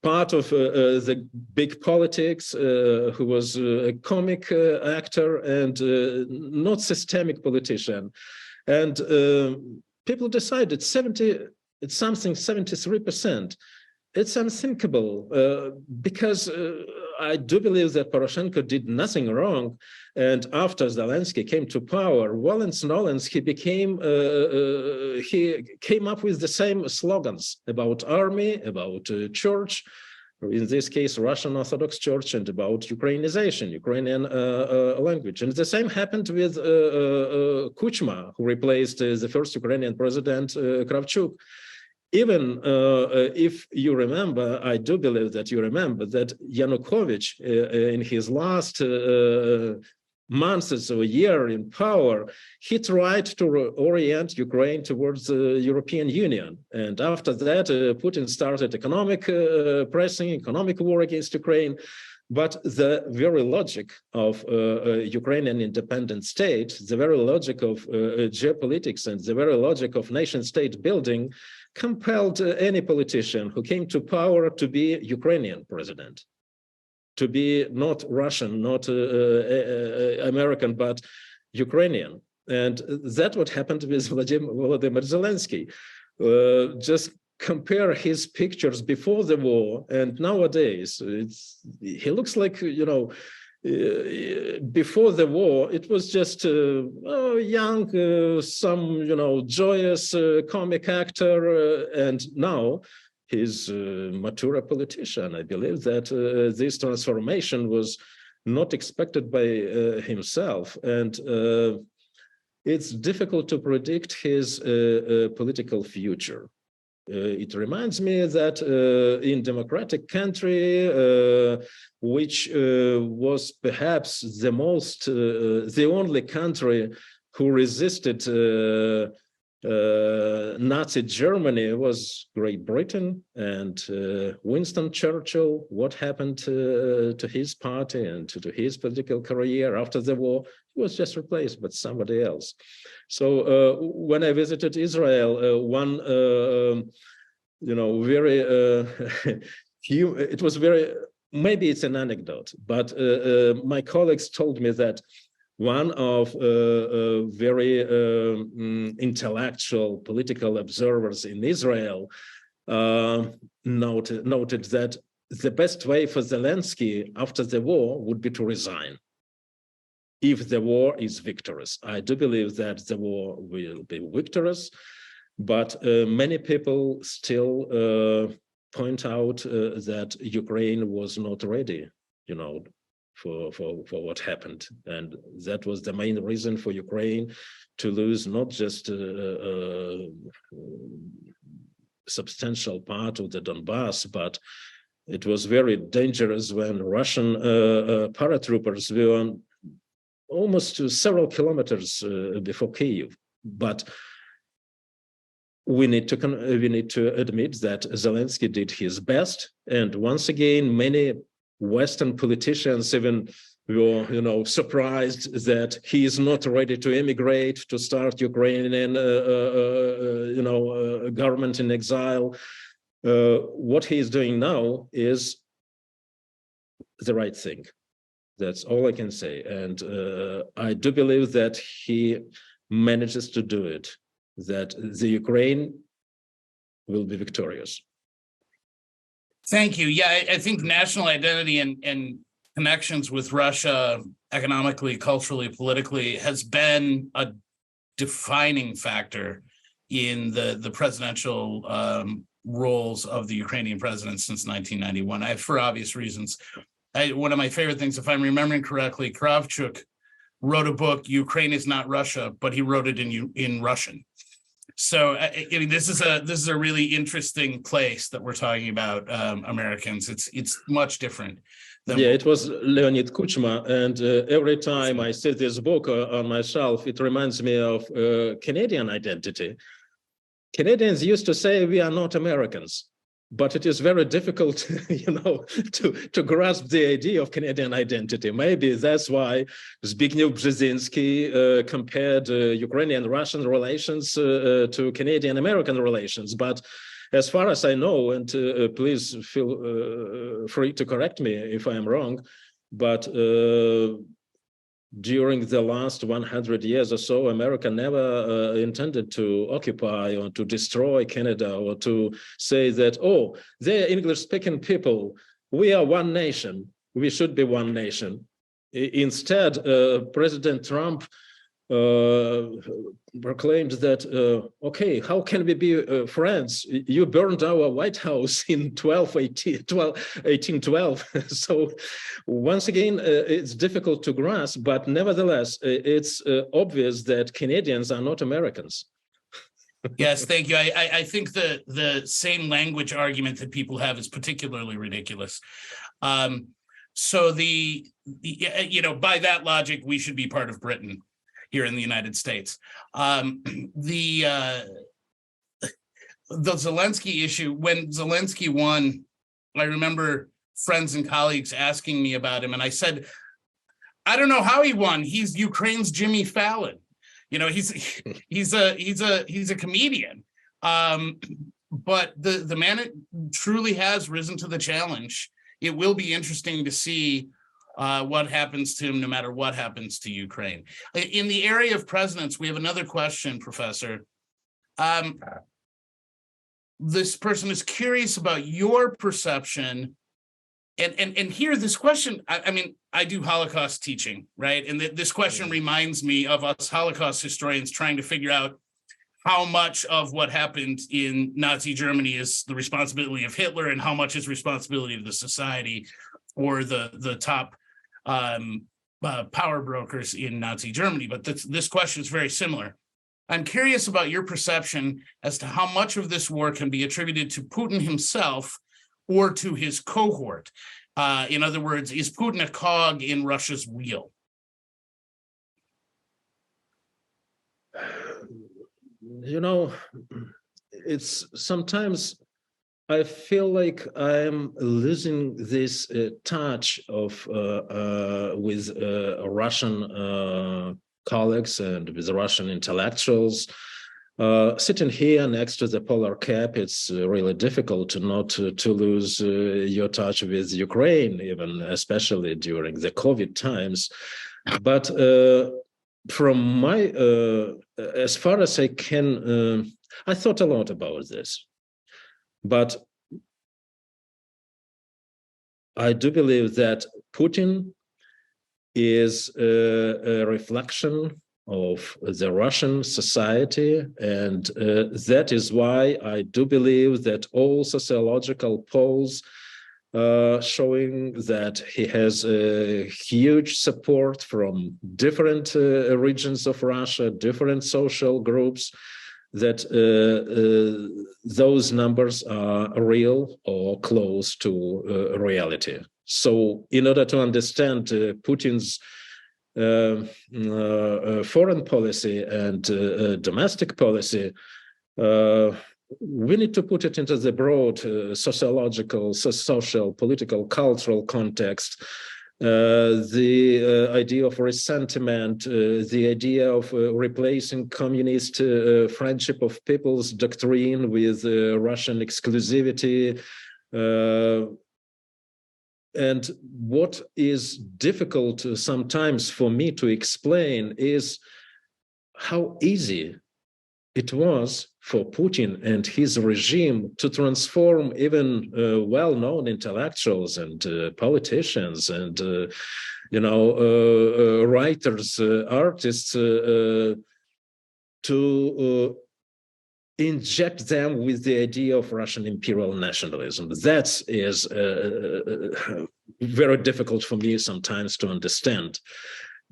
part of the big politics, who was a comic actor and not systemic politician. And people decided 73%. It's unthinkable because I do believe that Poroshenko did nothing wrong. And after Zelensky came to power, Volens Nolens, he came up with the same slogans about army, about church, in this case, Russian Orthodox Church, and about Ukrainization, Ukrainian language. And the same happened with Kuchma, who replaced the first Ukrainian president, Kravchuk. Even if you remember, I do believe that you remember that Yanukovych, in his last months or year in power, he tried to orient Ukraine towards the European Union. And after that, Putin started economic pressing, economic war against Ukraine. But the very logic of Ukrainian independent state, the very logic of geopolitics, and the very logic of nation-state building compelled any politician who came to power to be Ukrainian president, to be not Russian, not American, but Ukrainian. And that's what happened with Volodymyr Zelensky. Just compare his pictures before the war and nowadays. He looks like, before the war, it was just young, some, joyous comic actor. And now he's a mature politician. I believe that this transformation was not expected by himself, and it's difficult to predict his political future. It reminds me that in democratic country, which was perhaps the only country who resisted Nazi Germany, was Great Britain, and Winston Churchill. What happened to his party and to his political career after the war? He was just replaced by somebody else. So when I visited Israel, one very it was very, maybe it's an anecdote, but my colleagues told me that one of very intellectual political observers in Israel noted that the best way for Zelensky after the war would be to resign if the war is victorious. I do believe that the war will be victorious, but many people still point out that Ukraine was not ready, for what happened, and that was the main reason for Ukraine to lose not just a substantial part of the Donbass, but it was very dangerous when Russian paratroopers were almost several kilometers before Kyiv. But we need to admit that Zelensky did his best, and once again, many Western politicians even were, surprised that he is not ready to emigrate, to start Ukrainian, government in exile. What he is doing now is the right thing. That's all I can say. And I do believe that he manages to do it, that the Ukraine will be victorious. Thank you. Yeah, I think national identity and connections with Russia economically, culturally, politically has been a defining factor in the presidential roles of the Ukrainian president since 1991, for obvious reasons. One of my favorite things, if I'm remembering correctly, Kravchuk wrote a book, Ukraine is not Russia, but he wrote it in Russian. So I mean, this is a really interesting place that we're talking about, Americans. It's much different. It was Leonid Kuchma, and every time I see this book on my shelf, it reminds me of Canadian identity. Canadians used to say we are not Americans, but it is very difficult, to grasp the idea of Canadian identity. Maybe that's why Zbigniew Brzezinski compared Ukrainian-Russian relations to Canadian-American relations. But as far as I know, and please feel free to correct me if I am wrong, but during the last 100 years or so, America never intended to occupy or to destroy Canada, or to say that, oh, they're English-speaking people, we are one nation, we should be one nation. Instead, President Trump proclaimed that, okay, how can we be friends? You burned our White House in 1812. So once again, it's difficult to grasp, but nevertheless, it's obvious that Canadians are not Americans. Yes, thank you. I think the same language argument that people have is particularly ridiculous. So by that logic, we should be part of Britain here in the United States. The Zelensky issue, when Zelensky won, I remember friends and colleagues asking me about him, and I said, I don't know how he won. He's Ukraine's Jimmy Fallon. He's a comedian. But the man truly has risen to the challenge. It will be interesting to see what happens to him, no matter what happens to Ukraine. In the area of presidents, we have another question, Professor. This person is curious about your perception. And here, this question, I mean, I do Holocaust teaching, right? And this question reminds me of us Holocaust historians trying to figure out how much of what happened in Nazi Germany is the responsibility of Hitler and how much is responsibility of the society or the top power brokers in Nazi Germany. But this question is very similar. I'm curious about your perception as to how much of this war can be attributed to Putin himself or to his cohort. In other words, is Putin a cog in Russia's wheel? You know, it's sometimes I feel like I'm losing this touch of with Russian colleagues and with Russian intellectuals. Sitting here next to the polar cap, it's really difficult not to lose your touch with Ukraine, even especially during the COVID times. But from my, as far as I can, I thought a lot about this. But I do believe that Putin is a reflection of the Russian society, and that is why I do believe that all sociological polls showing that he has a huge support from different regions of Russia, different social groups, that those numbers are real or close to reality. So in order to understand Putin's foreign policy and domestic policy, we need to put it into the broad sociological, social, political, cultural context. The idea of resentment, the idea of replacing communist friendship of peoples doctrine with Russian exclusivity. And what is difficult sometimes for me to explain is how easy it was for Putin and his regime to transform even well-known intellectuals and politicians and writers, artists to inject them with the idea of Russian imperial nationalism. That is very difficult for me sometimes to understand,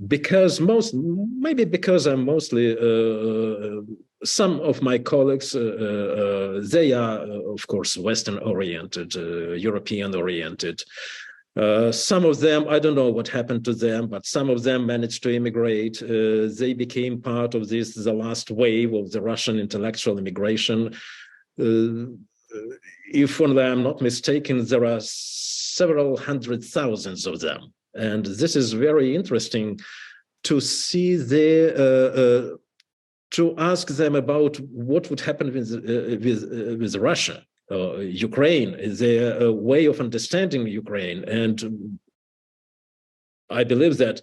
because maybe because I'm mostly some of my colleagues, they are of course Western oriented, European oriented. Some of them, I don't know what happened to them, but some of them managed to immigrate. They became part of the last wave of the Russian intellectual immigration. If only I'm not mistaken, there are several hundred thousands of them. And this is very interesting to see to ask them about what would happen with Russia. Ukraine, their way of understanding Ukraine. And I believe that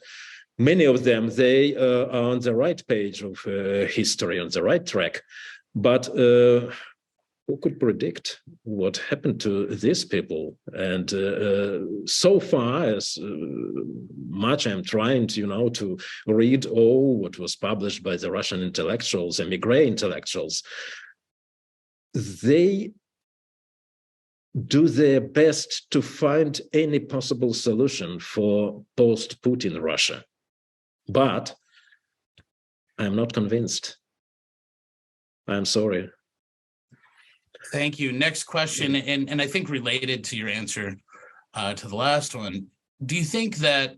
many of them, they are on the right page of history, on the right track. But who could predict what happened to these people? And so far, as much I'm trying to, to read all what was published by the Russian intellectuals, emigre intellectuals, they do their best to find any possible solution for post-Putin Russia. But I'm not convinced. I'm sorry. Thank you. Next question, and I think related to your answer to the last one. Do you think that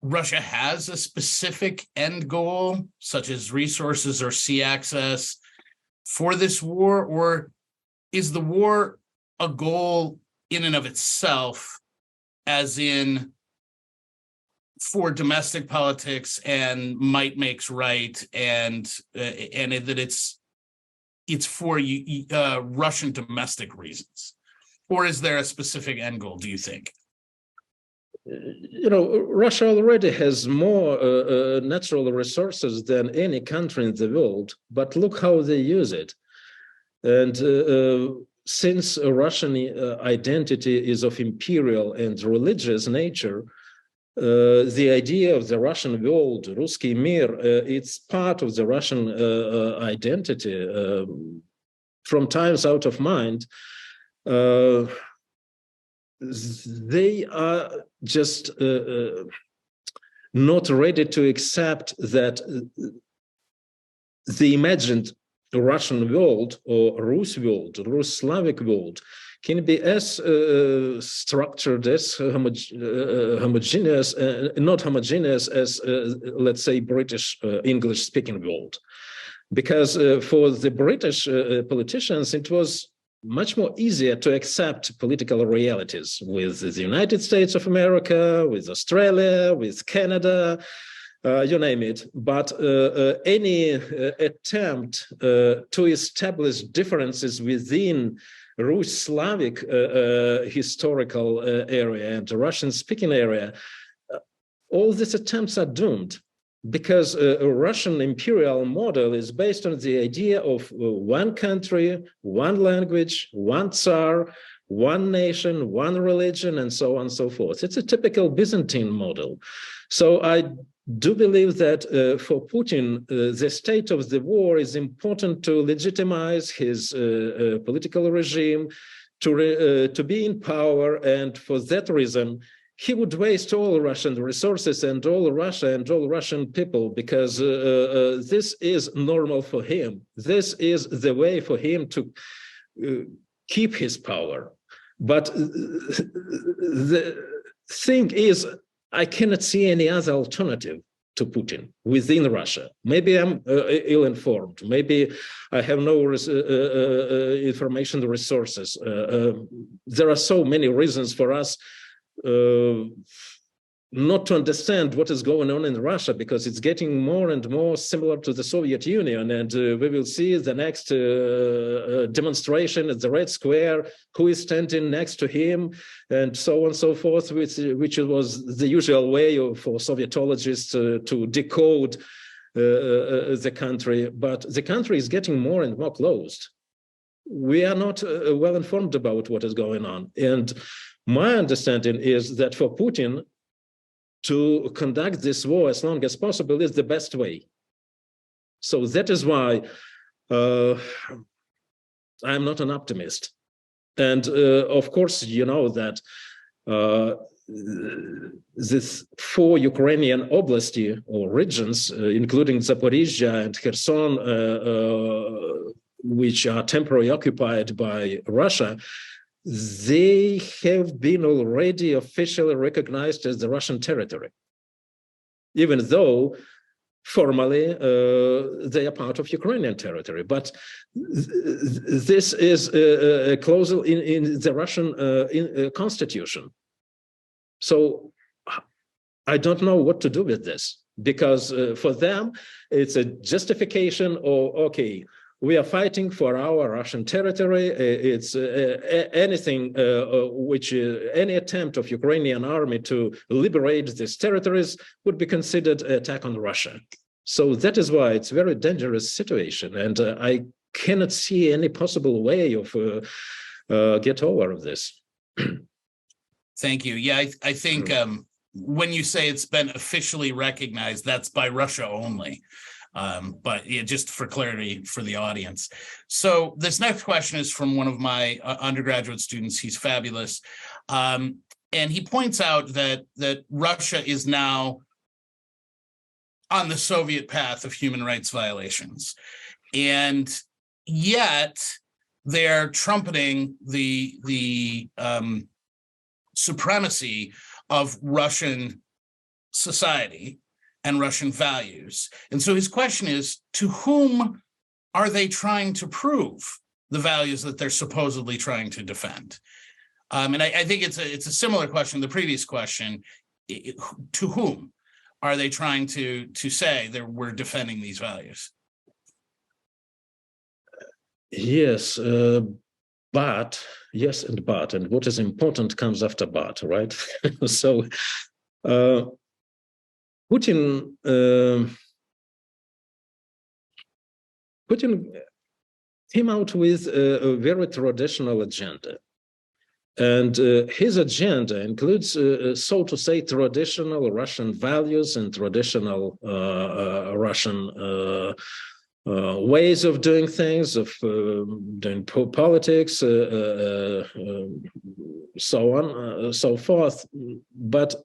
Russia has a specific end goal, such as resources or sea access, for this war, or is the war a goal in and of itself, as in for domestic politics and might makes right, and that it's for Russian domestic reasons? Or is there a specific end goal, do you think? Russia already has more natural resources than any country in the world, but look how they use it. And since Russian identity is of imperial and religious nature, the idea of the Russian world, Ruski Mir, it's part of the Russian identity from times out of mind. They are just not ready to accept that the imagined Russian world or Rus world, Rus Slavic world, can be as structured, as homogeneous, not homogeneous as, let's say, British English-speaking world. Because for the British politicians, it was much more easier to accept political realities with the United States of America, with Australia, with Canada, you name it. But any attempt to establish differences within Rus Slavic historical area and Russian-speaking area, all these attempts are doomed, because a Russian imperial model is based on the idea of one country, one language, one Tsar, one nation, one religion, and so on and so forth. It's a typical Byzantine model. So I do believe that for Putin, the state of the war is important to legitimize his political regime, to be in power, and for that reason, he would waste all Russian resources and all Russia and all Russian people, because this is normal for him. This is the way for him to keep his power. But the thing is, I cannot see any other alternative to Putin within Russia. Maybe I'm ill-informed. Maybe I have no information resources. There are so many reasons for us not to understand what is going on in Russia, because it's getting more and more similar to the Soviet Union, and we will see the next demonstration at the Red Square, who is standing next to him, and so on and so forth, which was the usual way for Sovietologists to decode the country. But the country is getting more and more closed. We are not well informed about what is going on. And my understanding is that for Putin, to conduct this war as long as possible is the best way. So that is why I'm not an optimist. And of course, you know that these 4 Ukrainian oblasts or regions, including Zaporizhia and Kherson, which are temporarily occupied by Russia, they have been already officially recognized as the Russian territory, even though formally they are part of Ukrainian territory. But this is a clause in the Russian constitution. So I don't know what to do with this, because for them, it's a justification of, okay, we are fighting for our Russian territory. It's anything any attempt of Ukrainian army to liberate these territories would be considered an attack on Russia. So that is why it's a very dangerous situation. And I cannot see any possible way of get over of this. Thank you. Yeah, I think when you say it's been officially recognized, that's by Russia only. But yeah, just for clarity for the audience. So this next question is from one of my undergraduate students. He's fabulous. And he points out that Russia is now on the Soviet path of human rights violations. And yet they're trumpeting the supremacy of Russian society and Russian values. And so his question is, to whom are they trying to prove the values that they're supposedly trying to defend? And I think it's a similar question to the previous question. To whom are they trying to say that we're defending these values? Yes, but, yes and but. And what is important comes after but, right? So Putin came out with a very traditional agenda. And his agenda includes, so to say, traditional Russian values and traditional Russian ways of doing things, of doing politics, so on, so forth. But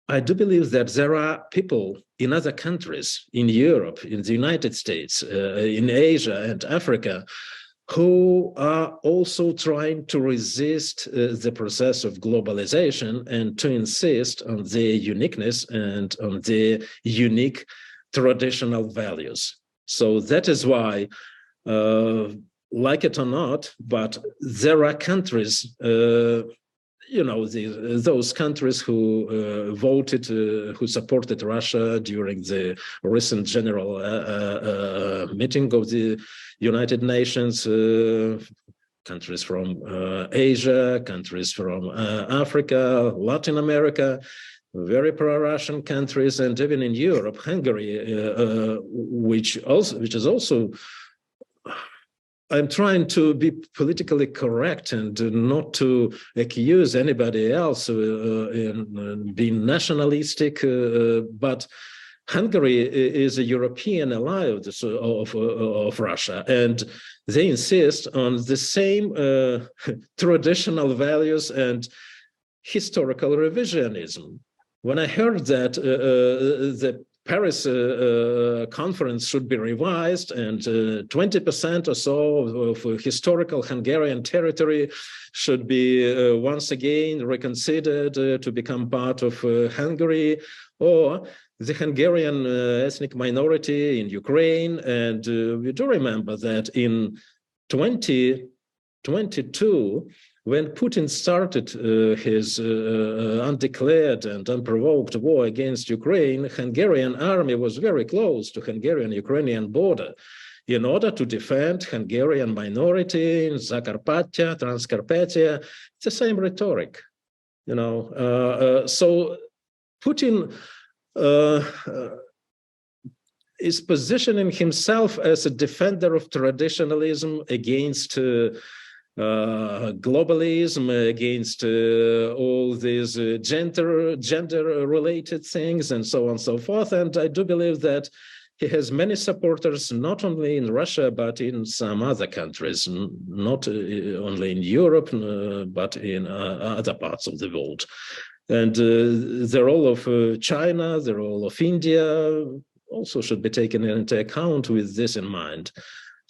I do believe that there are people in other countries, in Europe, in the United States, in Asia and Africa, who are also trying to resist the process of globalization and to insist on their uniqueness and on their unique traditional values. So that is why, like it or not, but there are countries, those countries who voted, who supported Russia during the recent general meeting of the United Nations, countries from Asia, countries from Africa, Latin America, very pro-Russian countries, and even in Europe, Hungary, which is also. I'm trying to be politically correct and not to accuse anybody else in being nationalistic, but Hungary is a European ally of Russia, and they insist on the same traditional values and historical revisionism. When I heard that the Paris conference should be revised and 20% or so of historical Hungarian territory should be once again reconsidered to become part of Hungary, or the Hungarian ethnic minority in Ukraine. And we do remember that in 2022, when Putin started his undeclared and unprovoked war against Ukraine, Hungarian army was very close to Hungarian-Ukrainian border in order to defend Hungarian minority in Zakarpattia, Transcarpathia. It's the same rhetoric, so Putin is positioning himself as a defender of traditionalism against globalism, against all these gender-related things, and so on and so forth. And I do believe that he has many supporters, not only in Russia, but in some other countries, not only in Europe, but in other parts of the world. And the role of China, the role of India also should be taken into account with this in mind.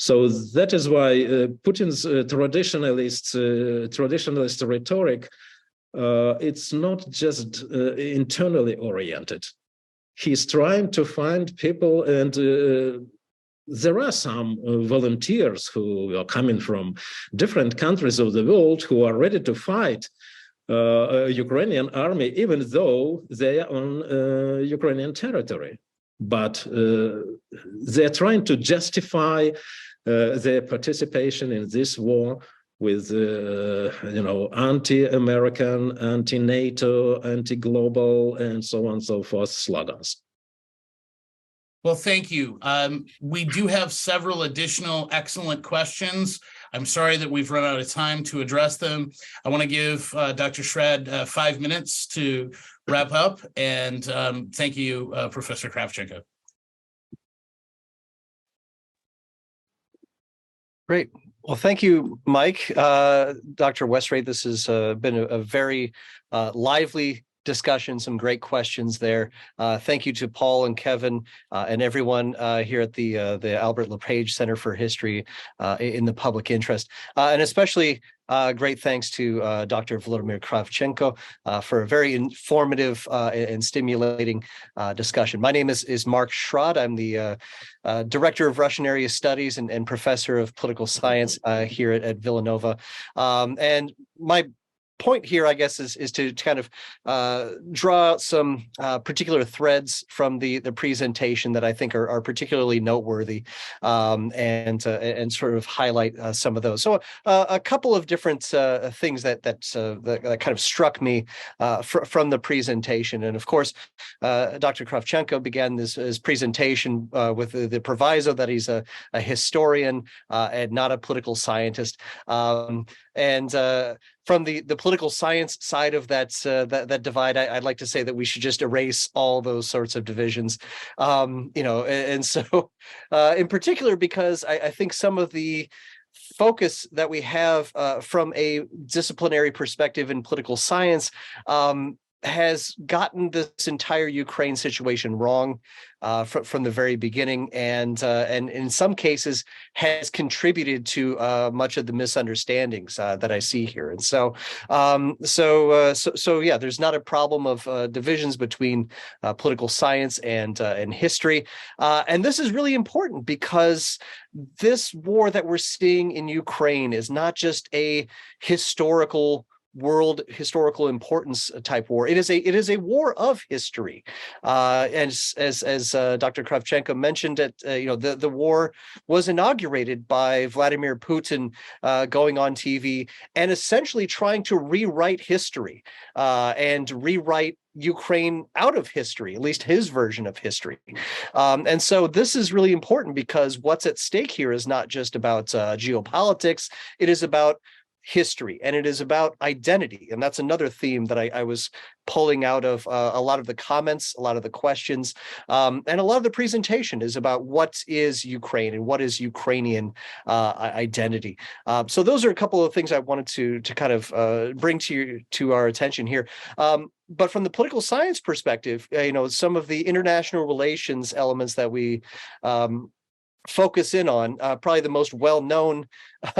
So that is why Putin's traditionalist rhetoric, it's not just internally oriented. He's trying to find people, and there are some volunteers who are coming from different countries of the world who are ready to fight Ukrainian army, even though they are on Ukrainian territory. But they're trying to justify their participation in this war with, anti-American, anti-NATO, anti-global, and so on and so forth slogans. Well, thank you. We do have several additional excellent questions. I'm sorry that we've run out of time to address them. I want to give Dr. Schrad 5 minutes to wrap up, and thank you, Professor Kravchenko. Great. Well, thank you, Mike. Dr. Westrate, this has been a very lively discussion, some great questions there. Thank you to Paul and Kevin and everyone here at the Albert LePage Center for History in the Public Interest. And especially great thanks to Dr. Volodymyr Kravchenko for a very informative and stimulating discussion. My name is Mark Schrad. I'm the Director of Russian Area Studies and Professor of Political Science here at Villanova. And my point here, I guess, is to kind of draw out some particular threads from the presentation that I think are particularly noteworthy, and sort of highlight some of those. So a couple of different things that kind of struck me from the presentation, and of course, Dr. Kravchenko began his presentation with the proviso that he's a historian and not a political scientist. And from the political science side of that divide, I'd like to say that we should just erase all those sorts of divisions, and so in particular, because I think some of the focus that we have from a disciplinary perspective in political science has gotten this entire Ukraine situation wrong from the very beginning, and in some cases has contributed to much of the misunderstandings that I see here. And so yeah, there's not a problem of divisions between political science and history, and this is really important because this war that we're seeing in Ukraine is not just a world historical importance type war. It is a war of history, and as Dr. Kravchenko mentioned, the war was inaugurated by Vladimir Putin going on TV and essentially trying to rewrite history and rewrite Ukraine out of history, at least his version of history. And so this is really important because what's at stake here is not just about geopolitics, it is about history, and it is about identity. And that's another theme that I was pulling out of a lot of the comments, a lot of the questions, and a lot of the presentation is about what is Ukraine and what is Ukrainian identity. So those are a couple of things I wanted to kind of bring to our attention here. But from the political science perspective, some of the international relations elements that we focus in on, probably the most well-known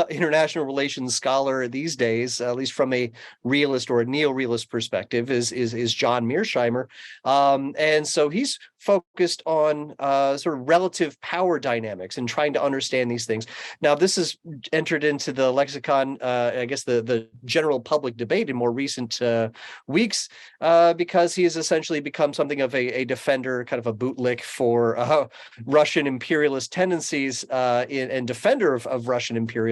international relations scholar these days, at least from a realist or a neo-realist perspective, is John Mearsheimer, and so he's focused on sort of relative power dynamics and trying to understand these things. Now, this has entered into the lexicon, I guess the general public debate in more recent weeks, because he has essentially become something of a defender, kind of a bootlick for Russian imperialist tendencies and defender of Russian imperialism.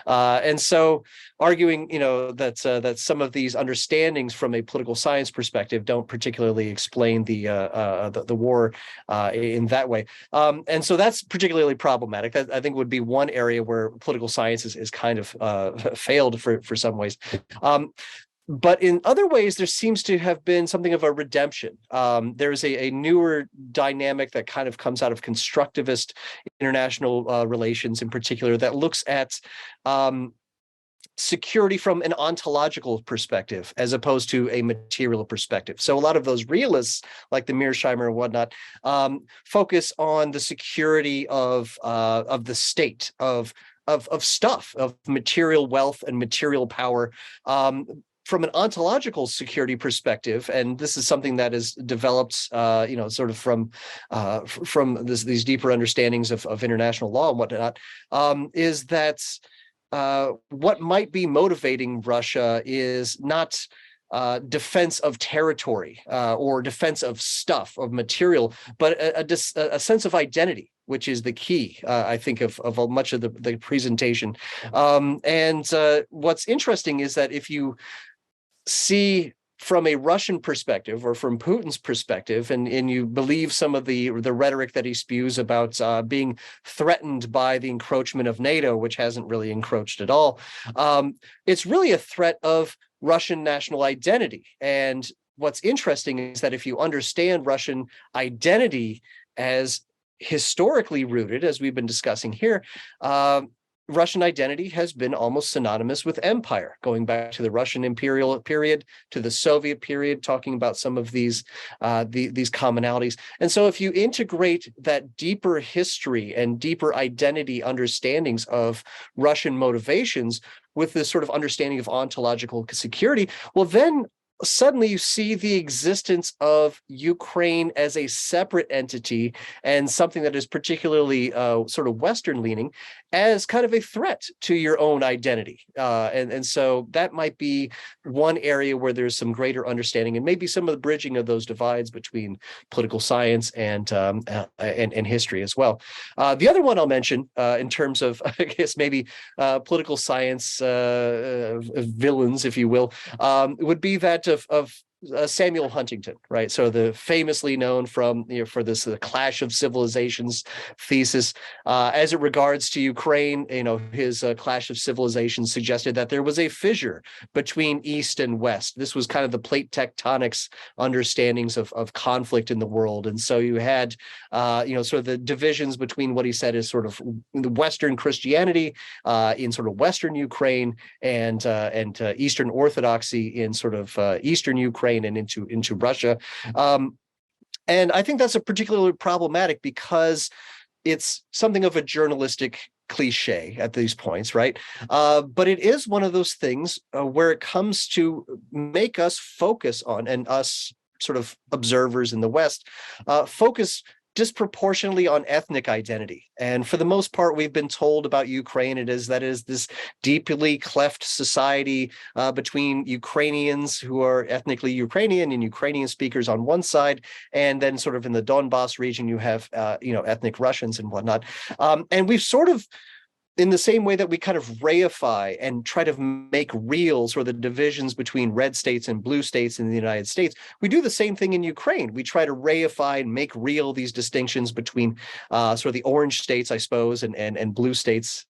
And so arguing, that some of these understandings from a political science perspective don't particularly explain the war in that way. And so that's particularly problematic. That, I think, would be one area where political science is kind of failed for some ways. But in other ways, there seems to have been something of a redemption. There's a newer dynamic that kind of comes out of constructivist international relations in particular that looks at security from an ontological perspective as opposed to a material perspective. So a lot of those realists, like the Mearsheimer and whatnot, focus on the security of the state, of stuff, of material wealth and material power, from an ontological security perspective. And this is something that is developed, sort of from these deeper understandings of international law and whatnot, is that what might be motivating Russia is not defense of territory or defense of stuff, of material, but a sense of identity, which is the key, I think, of much of the presentation. And what's interesting is that if you see from a Russian perspective or from Putin's perspective, and you believe some of the rhetoric that he spews about being threatened by the encroachment of NATO, which hasn't really encroached at all, it's really a threat of Russian national identity. And what's interesting is that if you understand Russian identity as historically rooted, as we've been discussing here, Russian identity has been almost synonymous with empire, going back to the Russian imperial period, to the Soviet period, talking about some of these commonalities. And so if you integrate that deeper history and deeper identity understandings of Russian motivations with this sort of understanding of ontological security, well, then suddenly you see the existence of Ukraine as a separate entity and something that is particularly sort of Western leaning as kind of a threat to your own identity. And so that might be one area where there's some greater understanding and maybe some of the bridging of those divides between political science and history as well. The other one I'll mention in terms of, I guess, maybe political science villains, if you will, would be that of Samuel Huntington, right? So the famously known from for this the Clash of Civilizations thesis, as it regards to Ukraine, his Clash of Civilizations suggested that there was a fissure between East and West. This was kind of the plate tectonics understandings of conflict in the world, and so you had sort of the divisions between what he said is sort of Western Christianity in sort of Western Ukraine and Eastern Orthodoxy in sort of Eastern Ukraine and into Russia. And I think that's a particularly problematic because it's something of a journalistic cliche at these points, right? But it is one of those things where it comes to make us focus on, and us sort of observers in the West, focus disproportionately on ethnic identity. And for the most part, we've been told about Ukraine, it is this deeply cleft society between Ukrainians who are ethnically Ukrainian and Ukrainian speakers on one side, and then sort of in the Donbass region, you have ethnic Russians and whatnot. And we've sort of, in the same way that we kind of reify and try to make real sort of the divisions between red states and blue states in the United States, we do the same thing in Ukraine. We try to reify and make real these distinctions between sort of the orange states, I suppose, and blue states,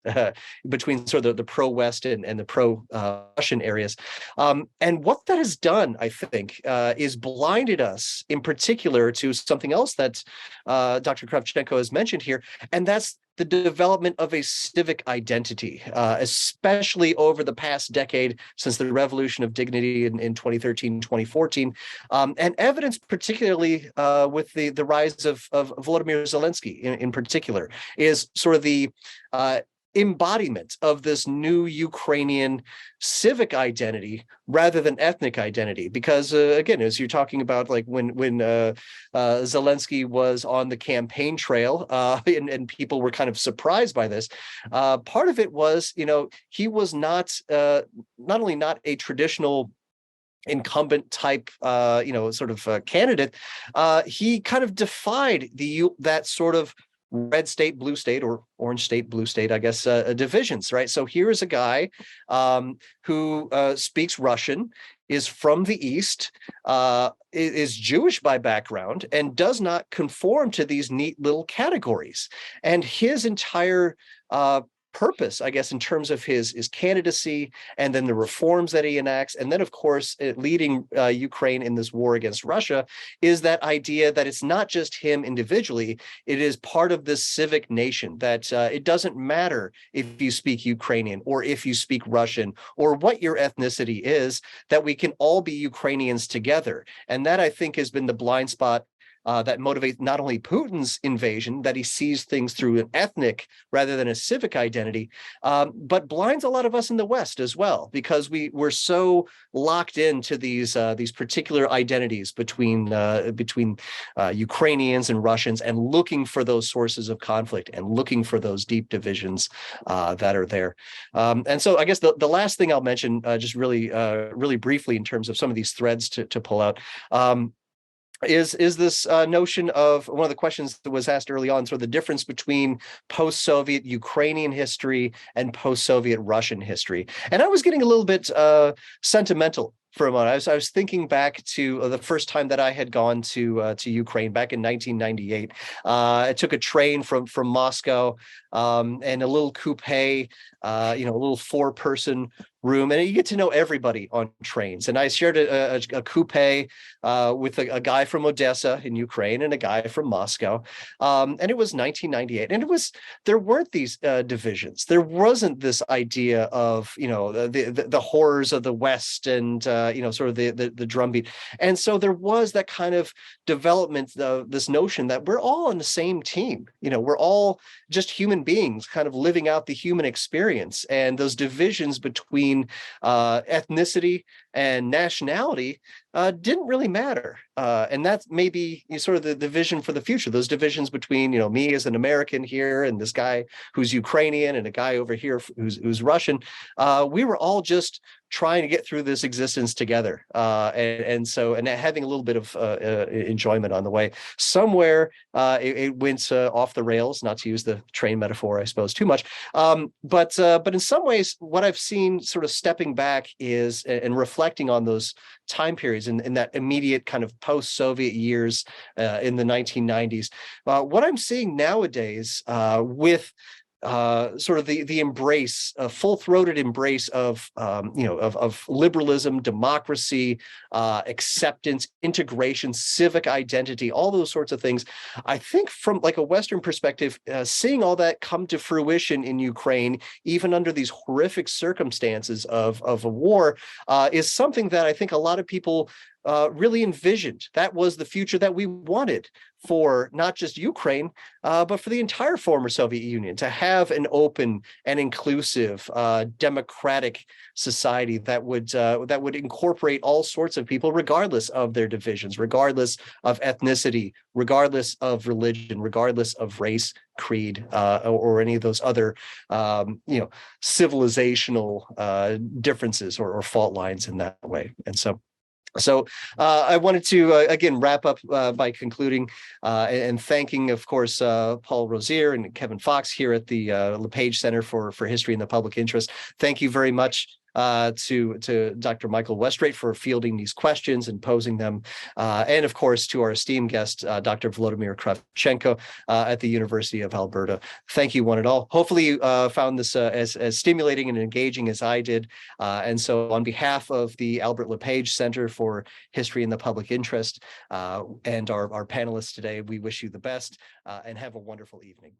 between sort of the pro-West and the pro-Russian areas. And what that has done, I think, is blinded us in particular to something else that Dr. Kravchenko has mentioned here, and that's the development of a civic identity, especially over the past decade since the Revolution of Dignity in 2013, 2014, and evidence particularly with the rise of Volodymyr Zelensky in particular, is sort of the embodiment of this new Ukrainian civic identity rather than ethnic identity. Because again, as you're talking about, like when Zelensky was on the campaign trail and people were kind of surprised by this, part of it was, he was not only not a traditional incumbent type, candidate, he kind of defied that sort of red state, blue state, or orange state, blue state, I guess, divisions, right? So here is a guy who speaks Russian, is from the East, is Jewish by background, and does not conform to these neat little categories. And his entire purpose, I guess, in terms of his candidacy, and then the reforms that he enacts, and then, of course, leading Ukraine in this war against Russia, is that idea that it's not just him individually, it is part of this civic nation, that it doesn't matter if you speak Ukrainian or if you speak Russian or what your ethnicity is, that we can all be Ukrainians together. And that, I think, has been the blind spot that motivates not only Putin's invasion, that he sees things through an ethnic rather than a civic identity, but blinds a lot of us in the West as well, because we're so locked into these particular identities between Ukrainians and Russians, and looking for those sources of conflict and looking for those deep divisions that are there. And so I guess the last thing I'll mention, just really briefly, in terms of some of these threads to pull out, is this notion of one of the questions that was asked early on, sort of the difference between post-Soviet Ukrainian history and post-Soviet Russian history. And I was getting a little bit sentimental for a moment. I was thinking back to the first time that I had gone to Ukraine back in 1998. I took a train from Moscow, and a little coupe, a little 4-person room, and you get to know everybody on trains. And I shared a coupe with a guy from Odessa in Ukraine and a guy from Moscow, and it was 1998. And there weren't these divisions. There wasn't this idea of the horrors of the West and sort of the drumbeat. And so there was that kind of development of this notion that we're all on the same team. We're all just human beings kind of living out the human experience, and those divisions between ethnicity and nationality didn't really matter. And that's maybe sort of the vision for the future, those divisions between, me as an American here and this guy who's Ukrainian and a guy over here who's Russian. We were all just trying to get through this existence together. And having a little bit of enjoyment on the way. Somewhere it went off the rails, not to use the train metaphor, I suppose, too much. But in some ways, what I've seen sort of stepping back is, and reflecting on those time periods in that immediate kind of post-Soviet years in the 1990s, what I'm seeing nowadays with sort of the embrace, a full-throated embrace of liberalism, democracy, acceptance, integration, civic identity, all those sorts of things. I think from like a Western perspective, seeing all that come to fruition in Ukraine, even under these horrific circumstances of a war, is something that I think a lot of people really envisioned. That was the future that we wanted for not just Ukraine, but for the entire former Soviet Union, to have an open and inclusive, democratic society that would incorporate all sorts of people, regardless of their divisions, regardless of ethnicity, regardless of religion, regardless of race, creed, or any of those other, civilizational differences or fault lines in that way. And so I wanted to, again, wrap up by concluding and thanking, of course, Paul Rosier and Kevin Fox here at the LePage Center for History in the Public Interest. Thank you very much to Dr. Michael Westrate for fielding these questions and posing them. And of course, to our esteemed guest, Dr. Volodymyr Kravchenko at the University of Alberta. Thank you, one and all. Hopefully you found this as stimulating and engaging as I did. And so on behalf of the Albert LePage Center for History in the Public Interest and our panelists today, we wish you the best and have a wonderful evening.